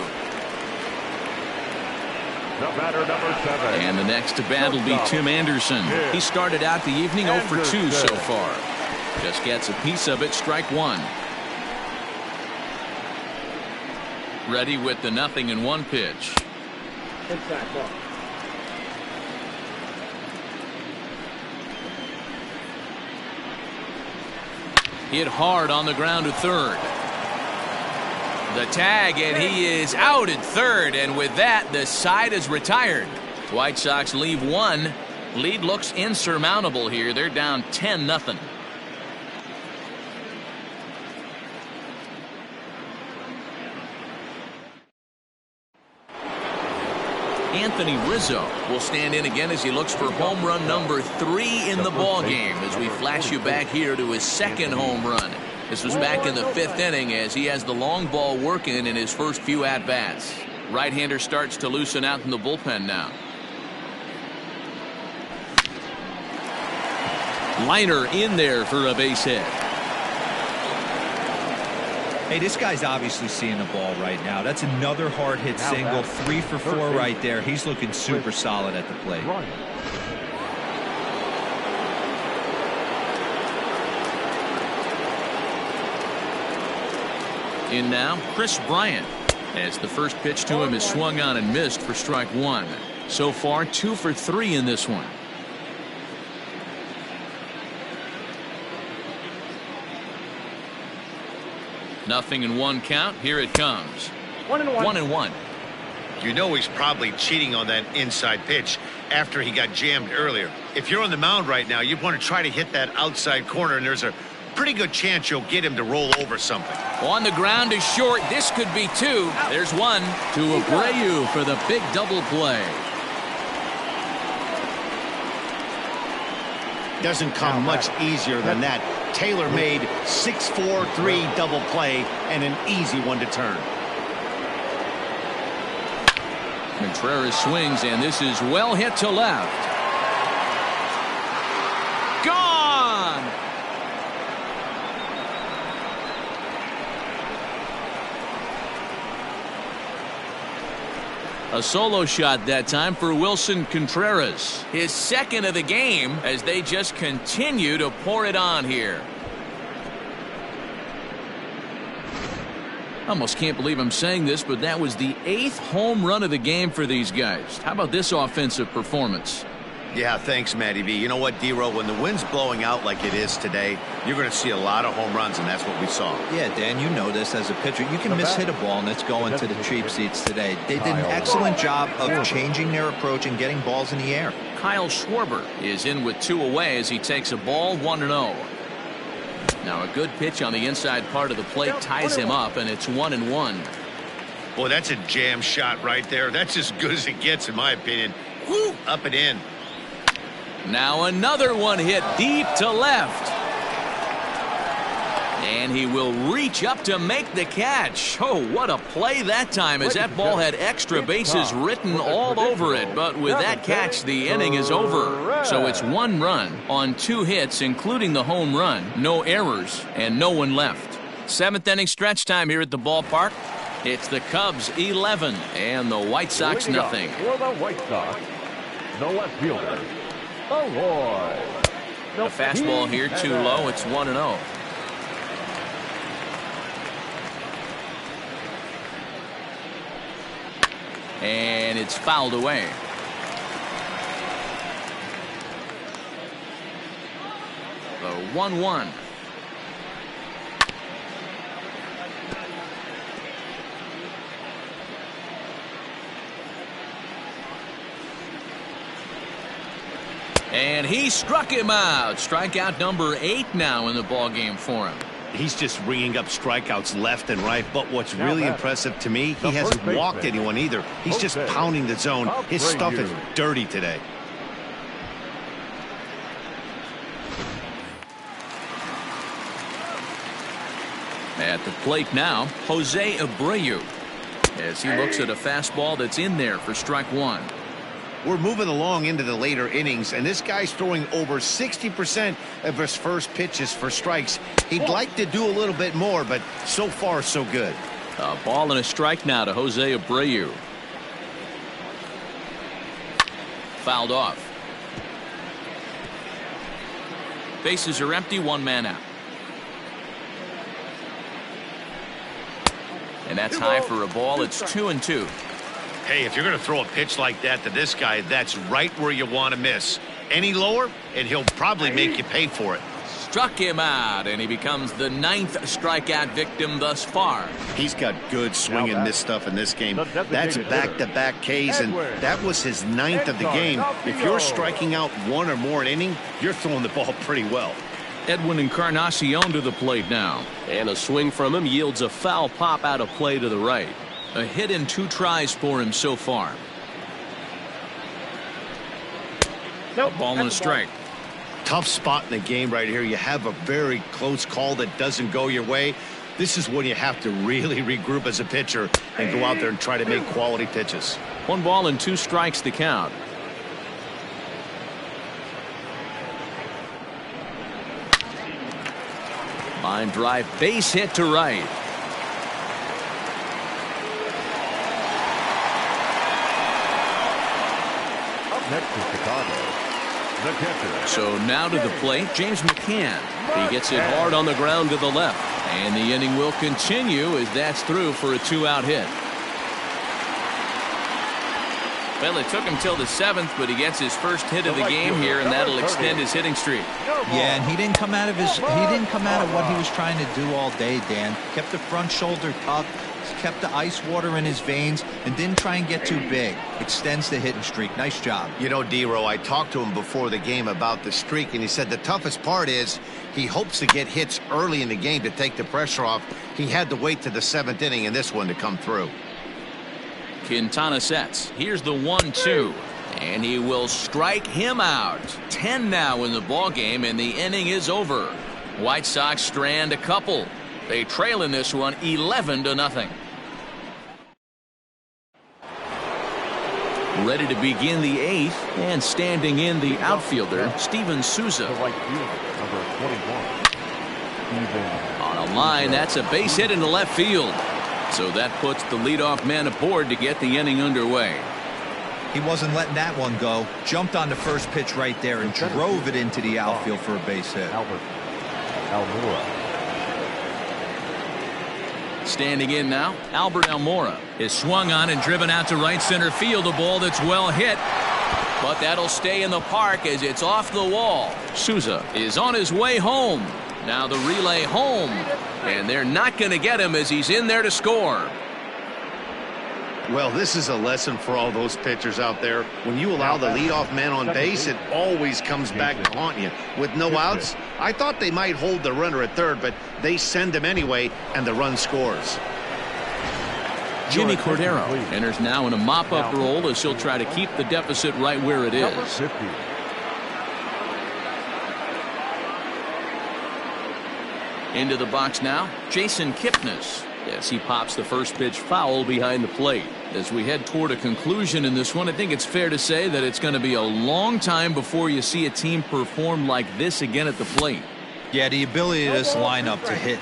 The batter, number 7. And the next to bat will be Tim Anderson. He started out the evening 0 for 2 so far. Just gets a piece of it, strike 1. Ready with the 0-1 pitch. Inside ball. Hit hard on the ground to third. The tag, and he is out at third, and with that, the side is retired. White Sox leave 1. Lead looks insurmountable here. They're down 10-0. Anthony Rizzo will stand in again as he looks for home run number 3 in the ball game as we flash you back here to his 2nd home run. This was back in the 5th inning as he has the long ball working in his first few at-bats. Right-hander starts to loosen out in the bullpen now. Liner in there for a base hit. Hey, this guy's obviously seeing the ball right now. That's another hard hit single. 3 for 4 right there. He's looking super solid at the plate. In now, Chris Bryant, as the first pitch to him is swung on and missed for strike 1. So far, 2 for 3 in this one. Nothing in 1 count. Here it comes. 1-1. 1-1. You know he's probably cheating on that inside pitch after he got jammed earlier. If you're on the mound right now, you want to try to hit that outside corner, and there's a pretty good chance you'll get him to roll over something. On the ground is short. This could be 2. There's 1. To Abreu for the big double play. Doesn't come much easier than that. Tailor-made 6-4-3 double play and an easy one to turn. Contreras swings, and this is well hit to left. Gone! A solo shot that time for Wilson Contreras. His 2nd of the game as they just continue to pour it on here. Almost can't believe I'm saying this, but that was the 8th home run of the game for these guys. How about this offensive performance? Yeah, thanks, Matty V. You know what, D-Row, when the wind's blowing out like it is today, you're going to see a lot of home runs, and that's what we saw. Yeah, Dan, you know this as a pitcher. You can miss-hit a ball, and it's going to the cheap seats today. They did an excellent job of changing their approach and getting balls in the air. Kyle Schwarber is in with 2 away as he takes a ball 1-0. Now a good pitch on the inside part of the plate ties him up, and it's 1-1. Boy, that's a jam shot right there. That's as good as it gets, in my opinion. Woo, up and in. Now another one hit deep to left. And he will reach up to make the catch. Oh, what a play that time, as that ball had extra bases written all over it. But with that catch, the inning is over. So it's 1 run on 2 hits, including the home run, no errors, and no one left. 7th inning stretch time here at the ballpark. It's the Cubs 11 and the White Sox nothing. For the White Sox, the left fielder, Eloy. The fastball here too low. It's 1-0. And it's fouled away. The 1-1. And he struck him out. Strikeout number 8 now in the ballgame for him. He's just ringing up strikeouts left and right, but what's really impressive to me, he hasn't walked anyone either. He's just pounding the zone. His stuff is dirty today. At the plate now, Jose Abreu, as he looks at a fastball that's in there for strike 1. We're moving along into the later innings, and this guy's throwing over 60% of his first pitches for strikes. He'd like to do a little bit more, but so far, so good. A ball and a strike now to Jose Abreu. Fouled off. Bases are empty, 1 man out. And that's high for a ball. It's 2-2. Hey, if you're going to throw a pitch like that to this guy, that's right where you want to miss. Any lower, and he'll probably make you pay for it. Struck him out, and he becomes the 9th strikeout victim thus far. He's got good swing and miss stuff in this game. That's back-to-back Ks, and that was his 9th of the game. If you're striking out 1 or more an inning, you're throwing the ball pretty well. Edwin Encarnacion to the plate now. And a swing from him yields a foul pop out of play to the right. A hit in 2 tries for him so far. A ball and a strike. Tough spot in the game right here. You have a very close call that doesn't go your way. This is when you have to really regroup as a pitcher and go out there and try to make quality pitches. 1 ball and 2 strikes to count. Line drive, base hit to right. Next to Chicago, the catcher. So now to the plate, James McCann. He gets it hard on the ground to the left. And the inning will continue as that's through for a 2-out hit. Well, it took him till the 7th, but he gets his first hit of the game here, and that'll extend his hitting streak. Yeah, and he didn't come out of what he was trying to do all day, Dan. Kept the front shoulder tucked, kept the ice water in his veins, and didn't try and get too big. Extends the hitting streak. Nice job. You know, D-Row, I talked to him before the game about the streak, and he said the toughest part is he hopes to get hits early in the game to take the pressure off. He had to wait to the 7th inning in this one to come through. Quintana sets. Here's the 1-2. And he will strike him out. 10 now in the ballgame, and the inning is over. White Sox strand a couple. They trail in this one 11-0. Ready to begin the 8th, and standing in the outfielder, Steven Souza. The right fielder, number 21. On a line, that's a base hit into left field. So that puts the leadoff man aboard to get the inning underway. He wasn't letting that one go. Jumped on the first pitch right there and drove it into the outfield for a base hit. Albert Almora. Standing in now, Albert Almora is swung on and driven out to right center field. A ball that's well hit, but that'll stay in the park as it's off the wall. Souza is on his way home. Now the relay home, and they're not going to get him as he's in there to score. Well, this is a lesson for all those pitchers out there. When you allow the leadoff man on base, it always comes back to haunt you. With no outs, I thought they might hold the runner at third, but they send him anyway, and the run scores. Jimmy Cordero enters now in a mop-up role as he'll try to keep the deficit right where it is. Into the box now, Jason Kipnis, as he pops the first pitch foul behind the plate. As we head toward a conclusion in this one, I think it's fair to say that it's going to be a long time before you see a team perform like this again at the plate. Yeah, the ability of this lineup to hit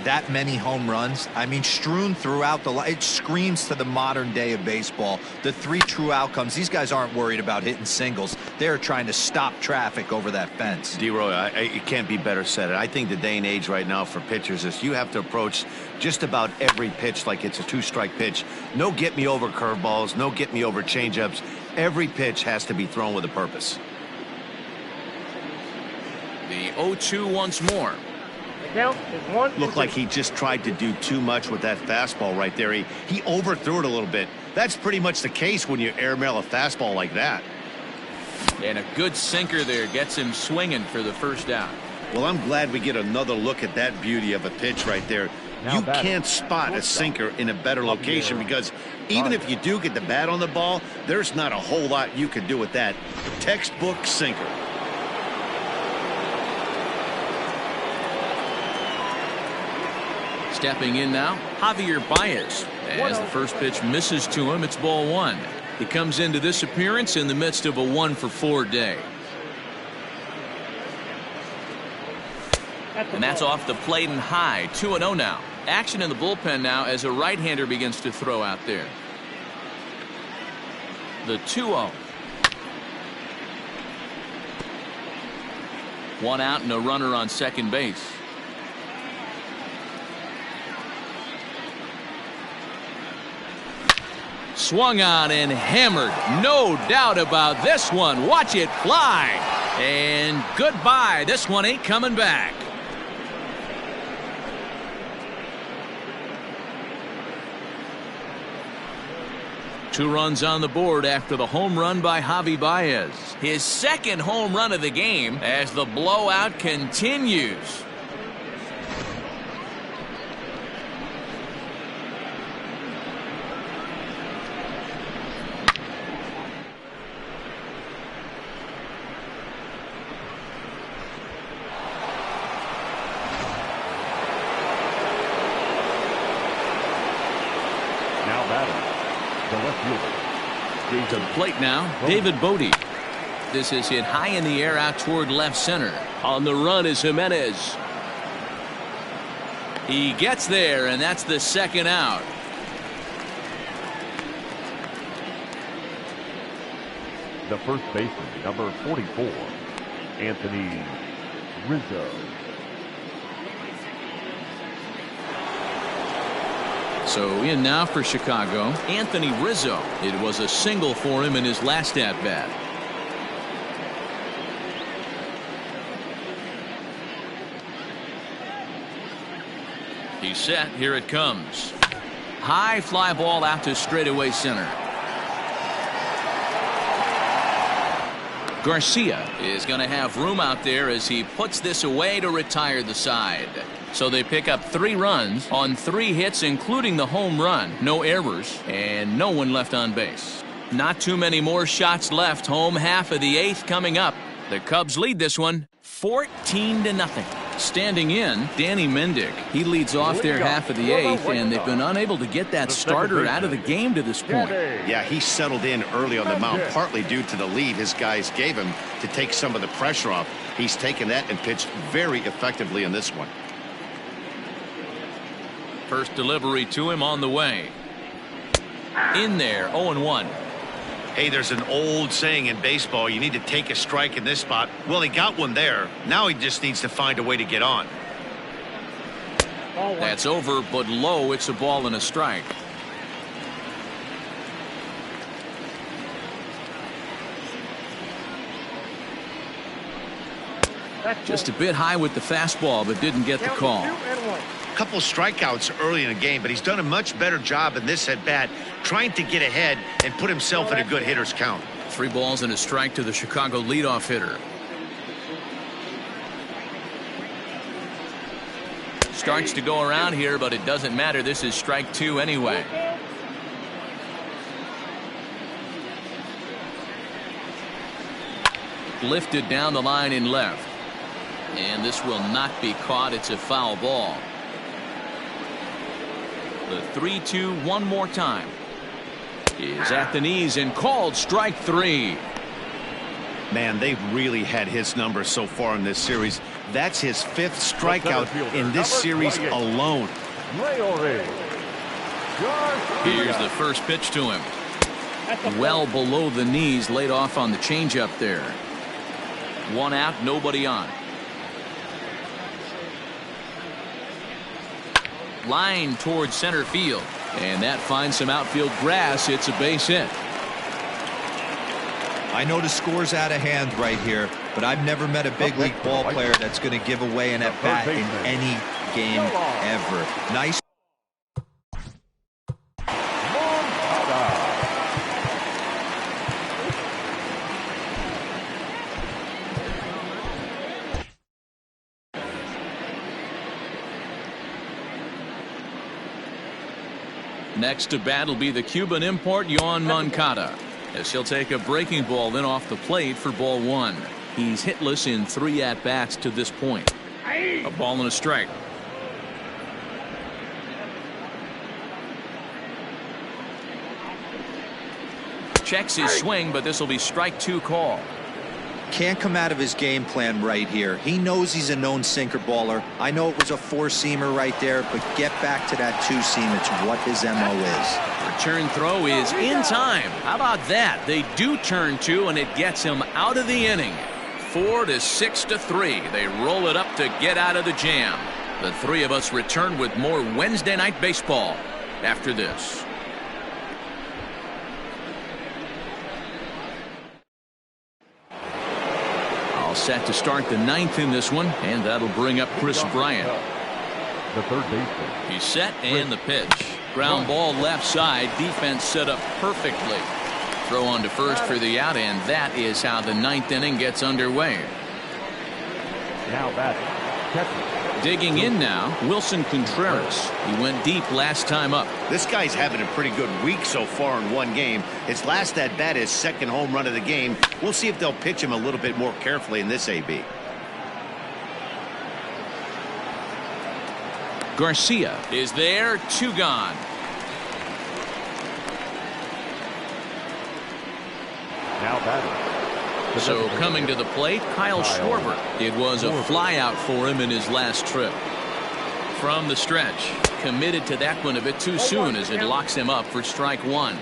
that many home runs, I mean, strewn throughout the line, it screams to the modern day of baseball. The 3 true outcomes. These guys aren't worried about hitting singles. They're trying to stop traffic over that fence. D-Roy, it can't be better said. I think the day and age right now for pitchers is you have to approach just about every pitch like it's a 2-strike pitch. No get-me-over curveballs, no get-me-over changeups. Every pitch has to be thrown with a purpose. The 0-2 once more. Count is 1. Looked like he just tried to do too much with that fastball right there. He overthrew it a little bit. That's pretty much the case when you airmail a fastball like that. And a good sinker there gets him swinging for the first out. Well, I'm glad we get another look at that beauty of a pitch right there. You can't spot a sinker in a better location because even if you do get the bat on the ball, there's not a whole lot you can do with that. Textbook sinker. Stepping in now, Javier Baez. As the first pitch misses to him, it's ball 1. He comes into this appearance in the midst of a 1-for-4 day. And that's off the plate and high. 2-0 now. Action in the bullpen now as a right-hander begins to throw out there. The 2-0. 1 out and a runner on second base. Swung on and hammered. No doubt about this one. Watch it fly. And goodbye. This one ain't coming back. Two runs on the board after the home run by Javi Baez. His second home run of the game as the blowout continues. To the plate now, David Bodie. This is hit high in the air out toward left center. On the run is Jimenez. He gets there, and that's the second out. The first baseman, number 44, Anthony Rizzo. So in now for Chicago, Anthony Rizzo. It was a single for him in his last at-bat. He's set. Here it comes. High fly ball out to straightaway center. Garcia is going to have room out there as he puts this away to retire the side. So they pick up 3 runs on 3 hits, including the home run. No errors and no one left on base. Not too many more shots left. Home half of the 8th coming up. The Cubs lead this one 14-0. Standing in, Danny Mendick. He leads off their half of the 8th, and they've been unable to get that starter out of the game to this point. Yeah, he settled in early on the mound, partly due to the lead his guys gave him to take some of the pressure off. He's taken that and pitched very effectively in this one. First delivery to him on the way. In there, 0-1. Hey, there's an old saying in baseball, you need to take a strike in this spot. Well, he got one there. Now he just needs to find a way to get on. That's over, but low. It's a ball and a strike. Just a bit high with the fastball, but didn't get the call. A couple strikeouts early in the game, but he's done a much better job in this at bat, trying to get ahead and put himself in a good hitter's count. 3 balls and a strike to the Chicago leadoff hitter. Starts to go around here, but it doesn't matter. This is strike 2 anyway. Lifted down the line in left. And this will not be caught. It's a foul ball. The 3-2 one more time. Is at the knees and called strike 3. Man, they've really had his number so far in this series. That's his 5th strikeout in this series alone. Here's the first pitch to him. Well below the knees, laid off on the changeup there. 1 out, nobody on. Line towards center field, and that finds some outfield grass. It's a base hit. I know the score's out of hand right here, but I've never met a big league ball player that's going to give away an at-bat in any game ever. Nice. Next to bat will be the Cuban import Yoan Moncada, as he'll take a breaking ball in off the plate for ball 1. He's hitless in 3 at-bats to this point. A ball and a strike. Checks his swing, but this will be strike 2 call. Can't come out of his game plan right here. He knows he's a known sinker baller. I know it was a 4-seamer right there, but get back to that 2-seam. It's what his MO is. Return throw is in time. How about that? They do turn 2, and it gets him out of the inning. 4 to 6 to 3. They roll it up to get out of the jam. The 3 of us return with more Wednesday Night Baseball after this. All set to start the 9th in this one, and that'll bring up Chris Bryant. The third baseman. He's set, and the pitch. Ground ball left side. Defense set up perfectly. Throw on to first for the out, and that is how the 9th inning gets underway. Now batting, catcher. Digging in now, Wilson Contreras. He went deep last time up. This guy's having a pretty good week so far in one game. His last at bat is 2nd home run of the game. We'll see if they'll pitch him a little bit more carefully in this AB. Garcia is there, 2 gone. Now batting. So coming to the plate, Kyle Schwarber. It was a flyout for him in his last trip. From the stretch, committed to that one a bit too soon as it locks him up for strike 1.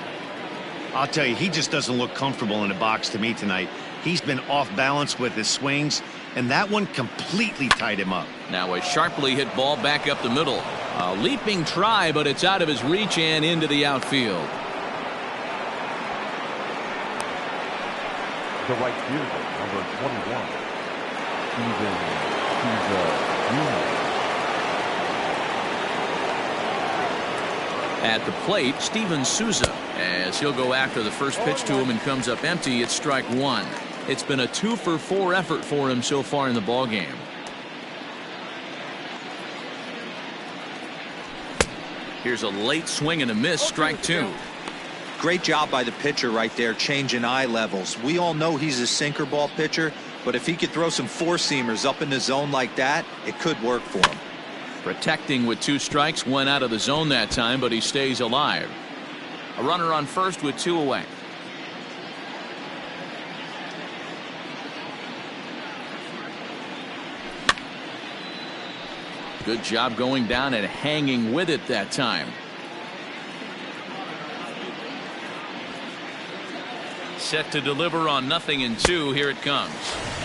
I'll tell you, he just doesn't look comfortable in the box to me tonight. He's been off balance with his swings, and that one completely tied him up. Now a sharply hit ball back up the middle. A leaping try, but it's out of his reach and into the outfield. The right fielder, number 21. Steven Souza Jr. At the plate, Steven Souza, as he'll go after the first pitch to him and comes up empty. It's strike 1. It's been a 2-for-4 effort for him so far in the ballgame. Here's a late swing and a miss, strike 2. Great job by the pitcher right there, changing eye levels. We all know he's a sinker ball pitcher, but if he could throw some 4-seamers up in the zone like that, it could work for him. Protecting with 2 strikes, went out of the zone that time, but he stays alive. A runner on first with 2 away. Good job going down and hanging with it that time. Set to deliver on 0-2. Here it comes.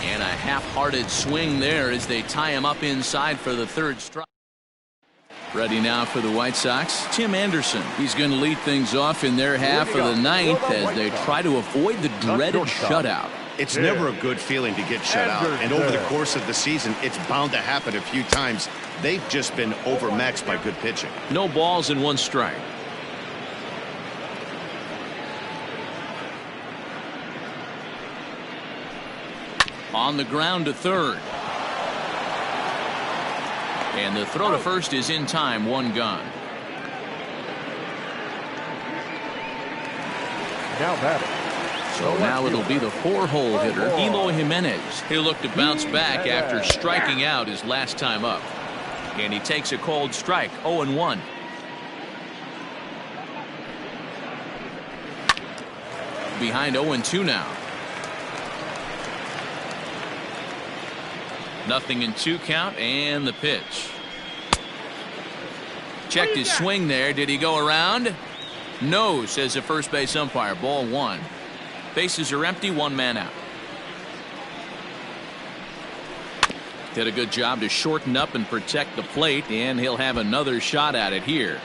And a half-hearted swing there as they tie him up inside for the 3rd strike. Ready now for the White Sox, Tim Anderson. He's going to lead things off in their half of the ninth as they try to avoid the dreaded shutout. It's never a good feeling to get shut out, and over the course of the season, it's bound to happen a few times. They've just been overmatched by good pitching. No balls and 1 strike. On the ground to third. And the throw to first is in time, 1 gone. Now batting. So now it'll be the 4-hole hitter, Eloy Jimenez. He'll look to bounce back after striking out his last time up. And he takes a cold strike, 0-1. Behind 0-2 now. Nothing in 2 count, and the pitch. Checked his swing there. Did he go around? No, says the first base umpire. Ball 1. Bases are empty, 1 man out. Did a good job to shorten up and protect the plate, and he'll have another shot at it here.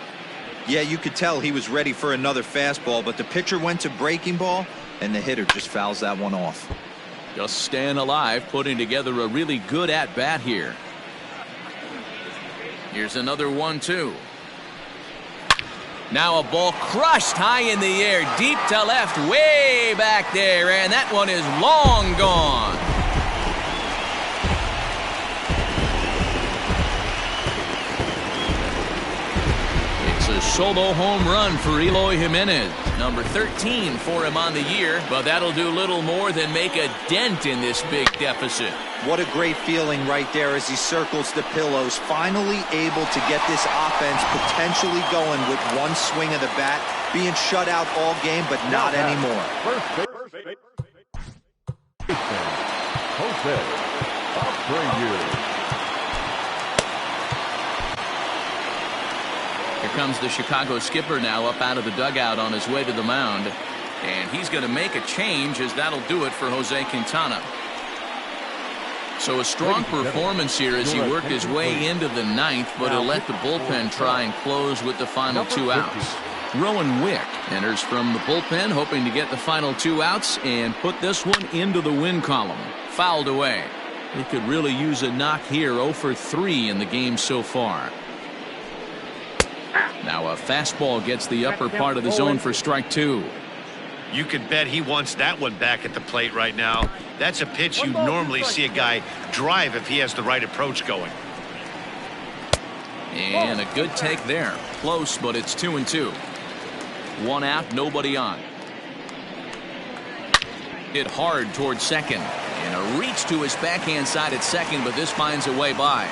Yeah, you could tell he was ready for another fastball, but the pitcher went to breaking ball, and the hitter just fouls that one off. Just staying alive, putting together a really good at-bat here. Here's another 1-2. Now a ball crushed high in the air, deep to left, way back there, and that one is long gone. It's a solo home run for Eloy Jimenez. Number 13 for him on the year, but that'll do little more than make a dent in this big deficit. What a great feeling right there as he circles the pillows, finally able to get this offense potentially going with 1 swing of the bat, being shut out all game, but not anymore. First base. Jose Abreu. Here comes the Chicago skipper now up out of the dugout on his way to the mound. And he's going to make a change, as that'll do it for Jose Quintana. So a strong performance here as he worked his way into the 9th, but he'll let the bullpen try and close with the final 2 outs. Rowan Wick enters from the bullpen, hoping to get the final 2 outs and put this one into the win column. Fouled away. He could really use a knock here. 0 for 3 in the game so far. Now a fastball gets the upper part of the zone for strike 2. You could bet he wants that one back at the plate right now. That's a pitch you normally see a guy drive if he has the right approach going. And a good take there. Close, but it's 2-2. 1 out, nobody on. Hit hard towards second. And a reach to his backhand side at second, but this finds a way by.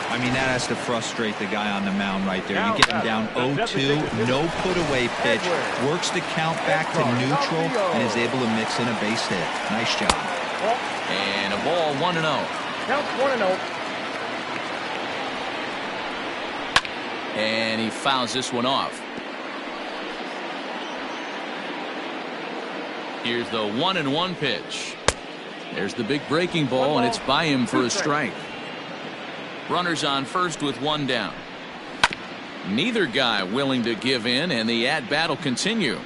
I mean, that has to frustrate the guy on the mound right there. You get him down 0-2, no put-away pitch, works the count back to neutral, and is able to mix in a base hit. Nice job. And a ball, 1-0. Count 1-0. And he fouls this one off. Here's the 1-1 pitch. There's the big breaking ball, and it's by him for a strike. Runners on first with 1 down. Neither guy willing to give in, and the at-bat will continue.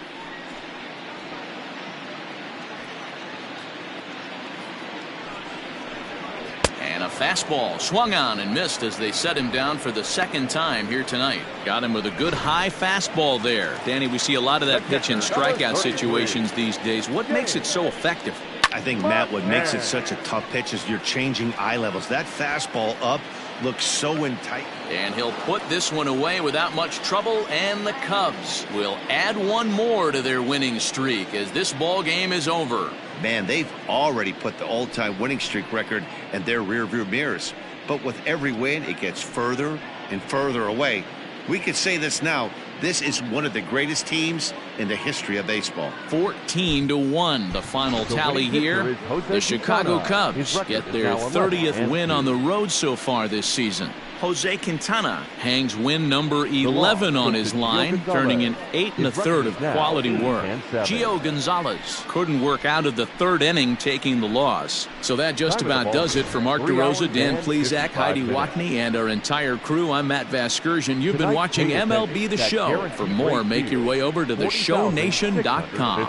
And a fastball swung on and missed as they set him down for the 2nd time here tonight. Got him with a good high fastball there. Danny, we see a lot of that pitch in strikeout situations these days. What makes it so effective? I think, Matt, what makes it such a tough pitch is you're changing eye levels. That fastball up looks so tight. And he'll put this one away without much trouble, and the Cubs will add 1 more to their winning streak as this ball game is over. Man, they've already put the all-time winning streak record in their rearview mirrors. But with every win, it gets further and further away. We could say this now. This is one of the greatest teams in the history of baseball. 14-1, the final tally here. The Chicago Cubs get their 30th win on the road so far this season. Jose Quintana hangs win number 11 on his line, turning in 8 1/3 of quality work. Gio Gonzalez couldn't work out of the third inning, taking the loss. So that just about does it for Mark DeRosa, Dan Plesac, Heidi Watney, and our entire crew. I'm Matt Vasgersian. You've been watching MLB The Show. For more, make your way over to theshownation.com.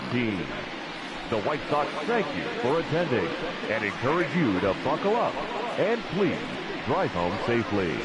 The White Sox thank you for attending and encourage you to buckle up and please drive home safely.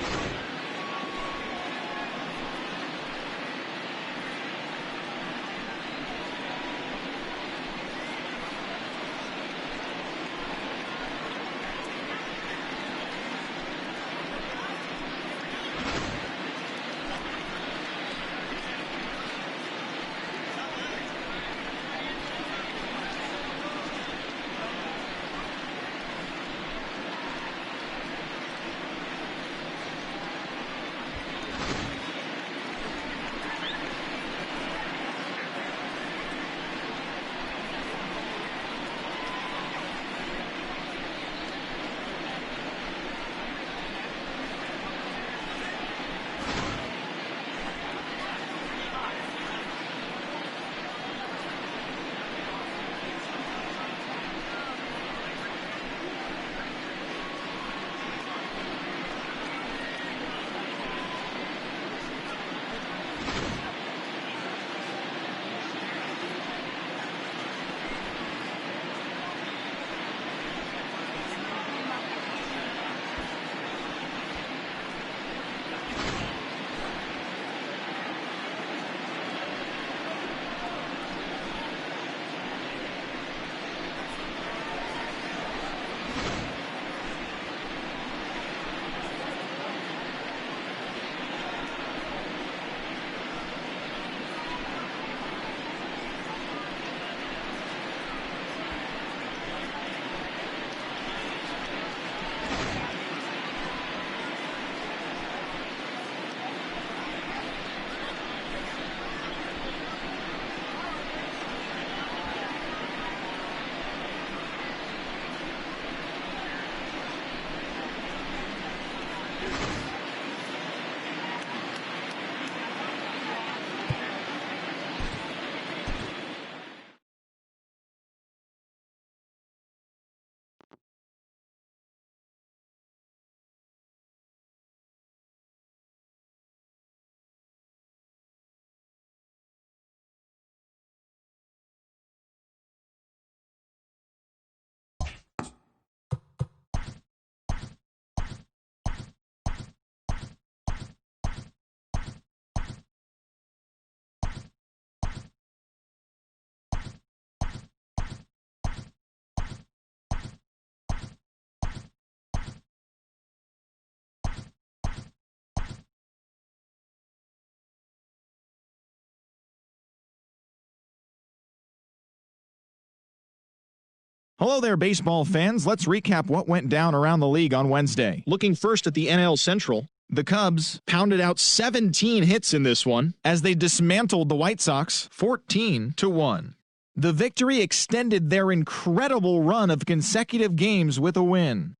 Hello there, baseball fans. Let's recap what went down around the league on Wednesday. Looking first at the NL Central, the Cubs pounded out 17 hits in this one as they dismantled the White Sox 14-1. The victory extended their incredible run of consecutive games with a win.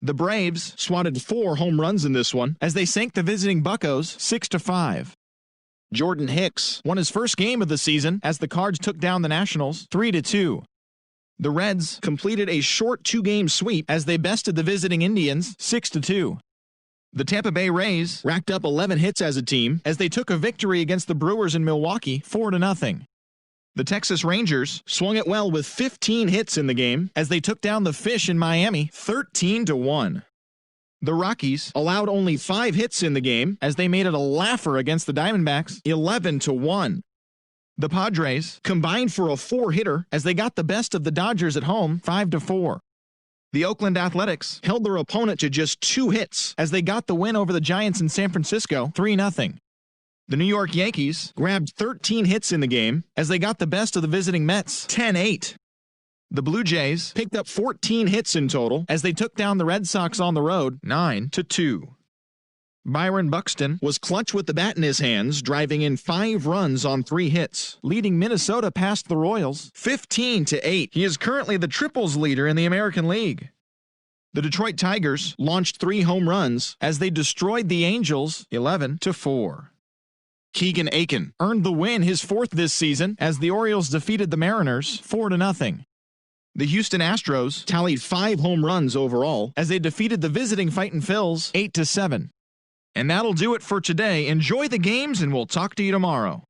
The Braves swatted 4 home runs in this one as they sank the visiting Buccos 6-5. Jordan Hicks won his first game of the season as the Cards took down the Nationals 3-2. The Reds completed a short 2-game sweep as they bested the visiting Indians 6-2. The Tampa Bay Rays racked up 11 hits as a team as they took a victory against the Brewers in Milwaukee 4-0. The Texas Rangers swung it well with 15 hits in the game as they took down the Fish in Miami 13-1. The Rockies allowed only 5 hits in the game as they made it a laugher against the Diamondbacks 11-1. The Padres combined for a 4-hitter as they got the best of the Dodgers at home 5-4. The Oakland Athletics held their opponent to just 2 hits as they got the win over the Giants in San Francisco 3-0. The New York Yankees grabbed 13 hits in the game as they got the best of the visiting Mets 10-8. The Blue Jays picked up 14 hits in total as they took down the Red Sox on the road 9-2. Byron Buxton was clutch with the bat in his hands, driving in 5 runs on 3 hits, leading Minnesota past the Royals 15-8. He is currently the triples leader in the American League. The Detroit Tigers launched 3 home runs as they destroyed the Angels 11-4. Keegan Aiken earned the win, his 4th this season, as the Orioles defeated the Mariners 4-0. The Houston Astros tallied 5 home runs overall as they defeated the visiting Fightin' Phils 8-7. And that'll do it for today. Enjoy the games, and we'll talk to you tomorrow.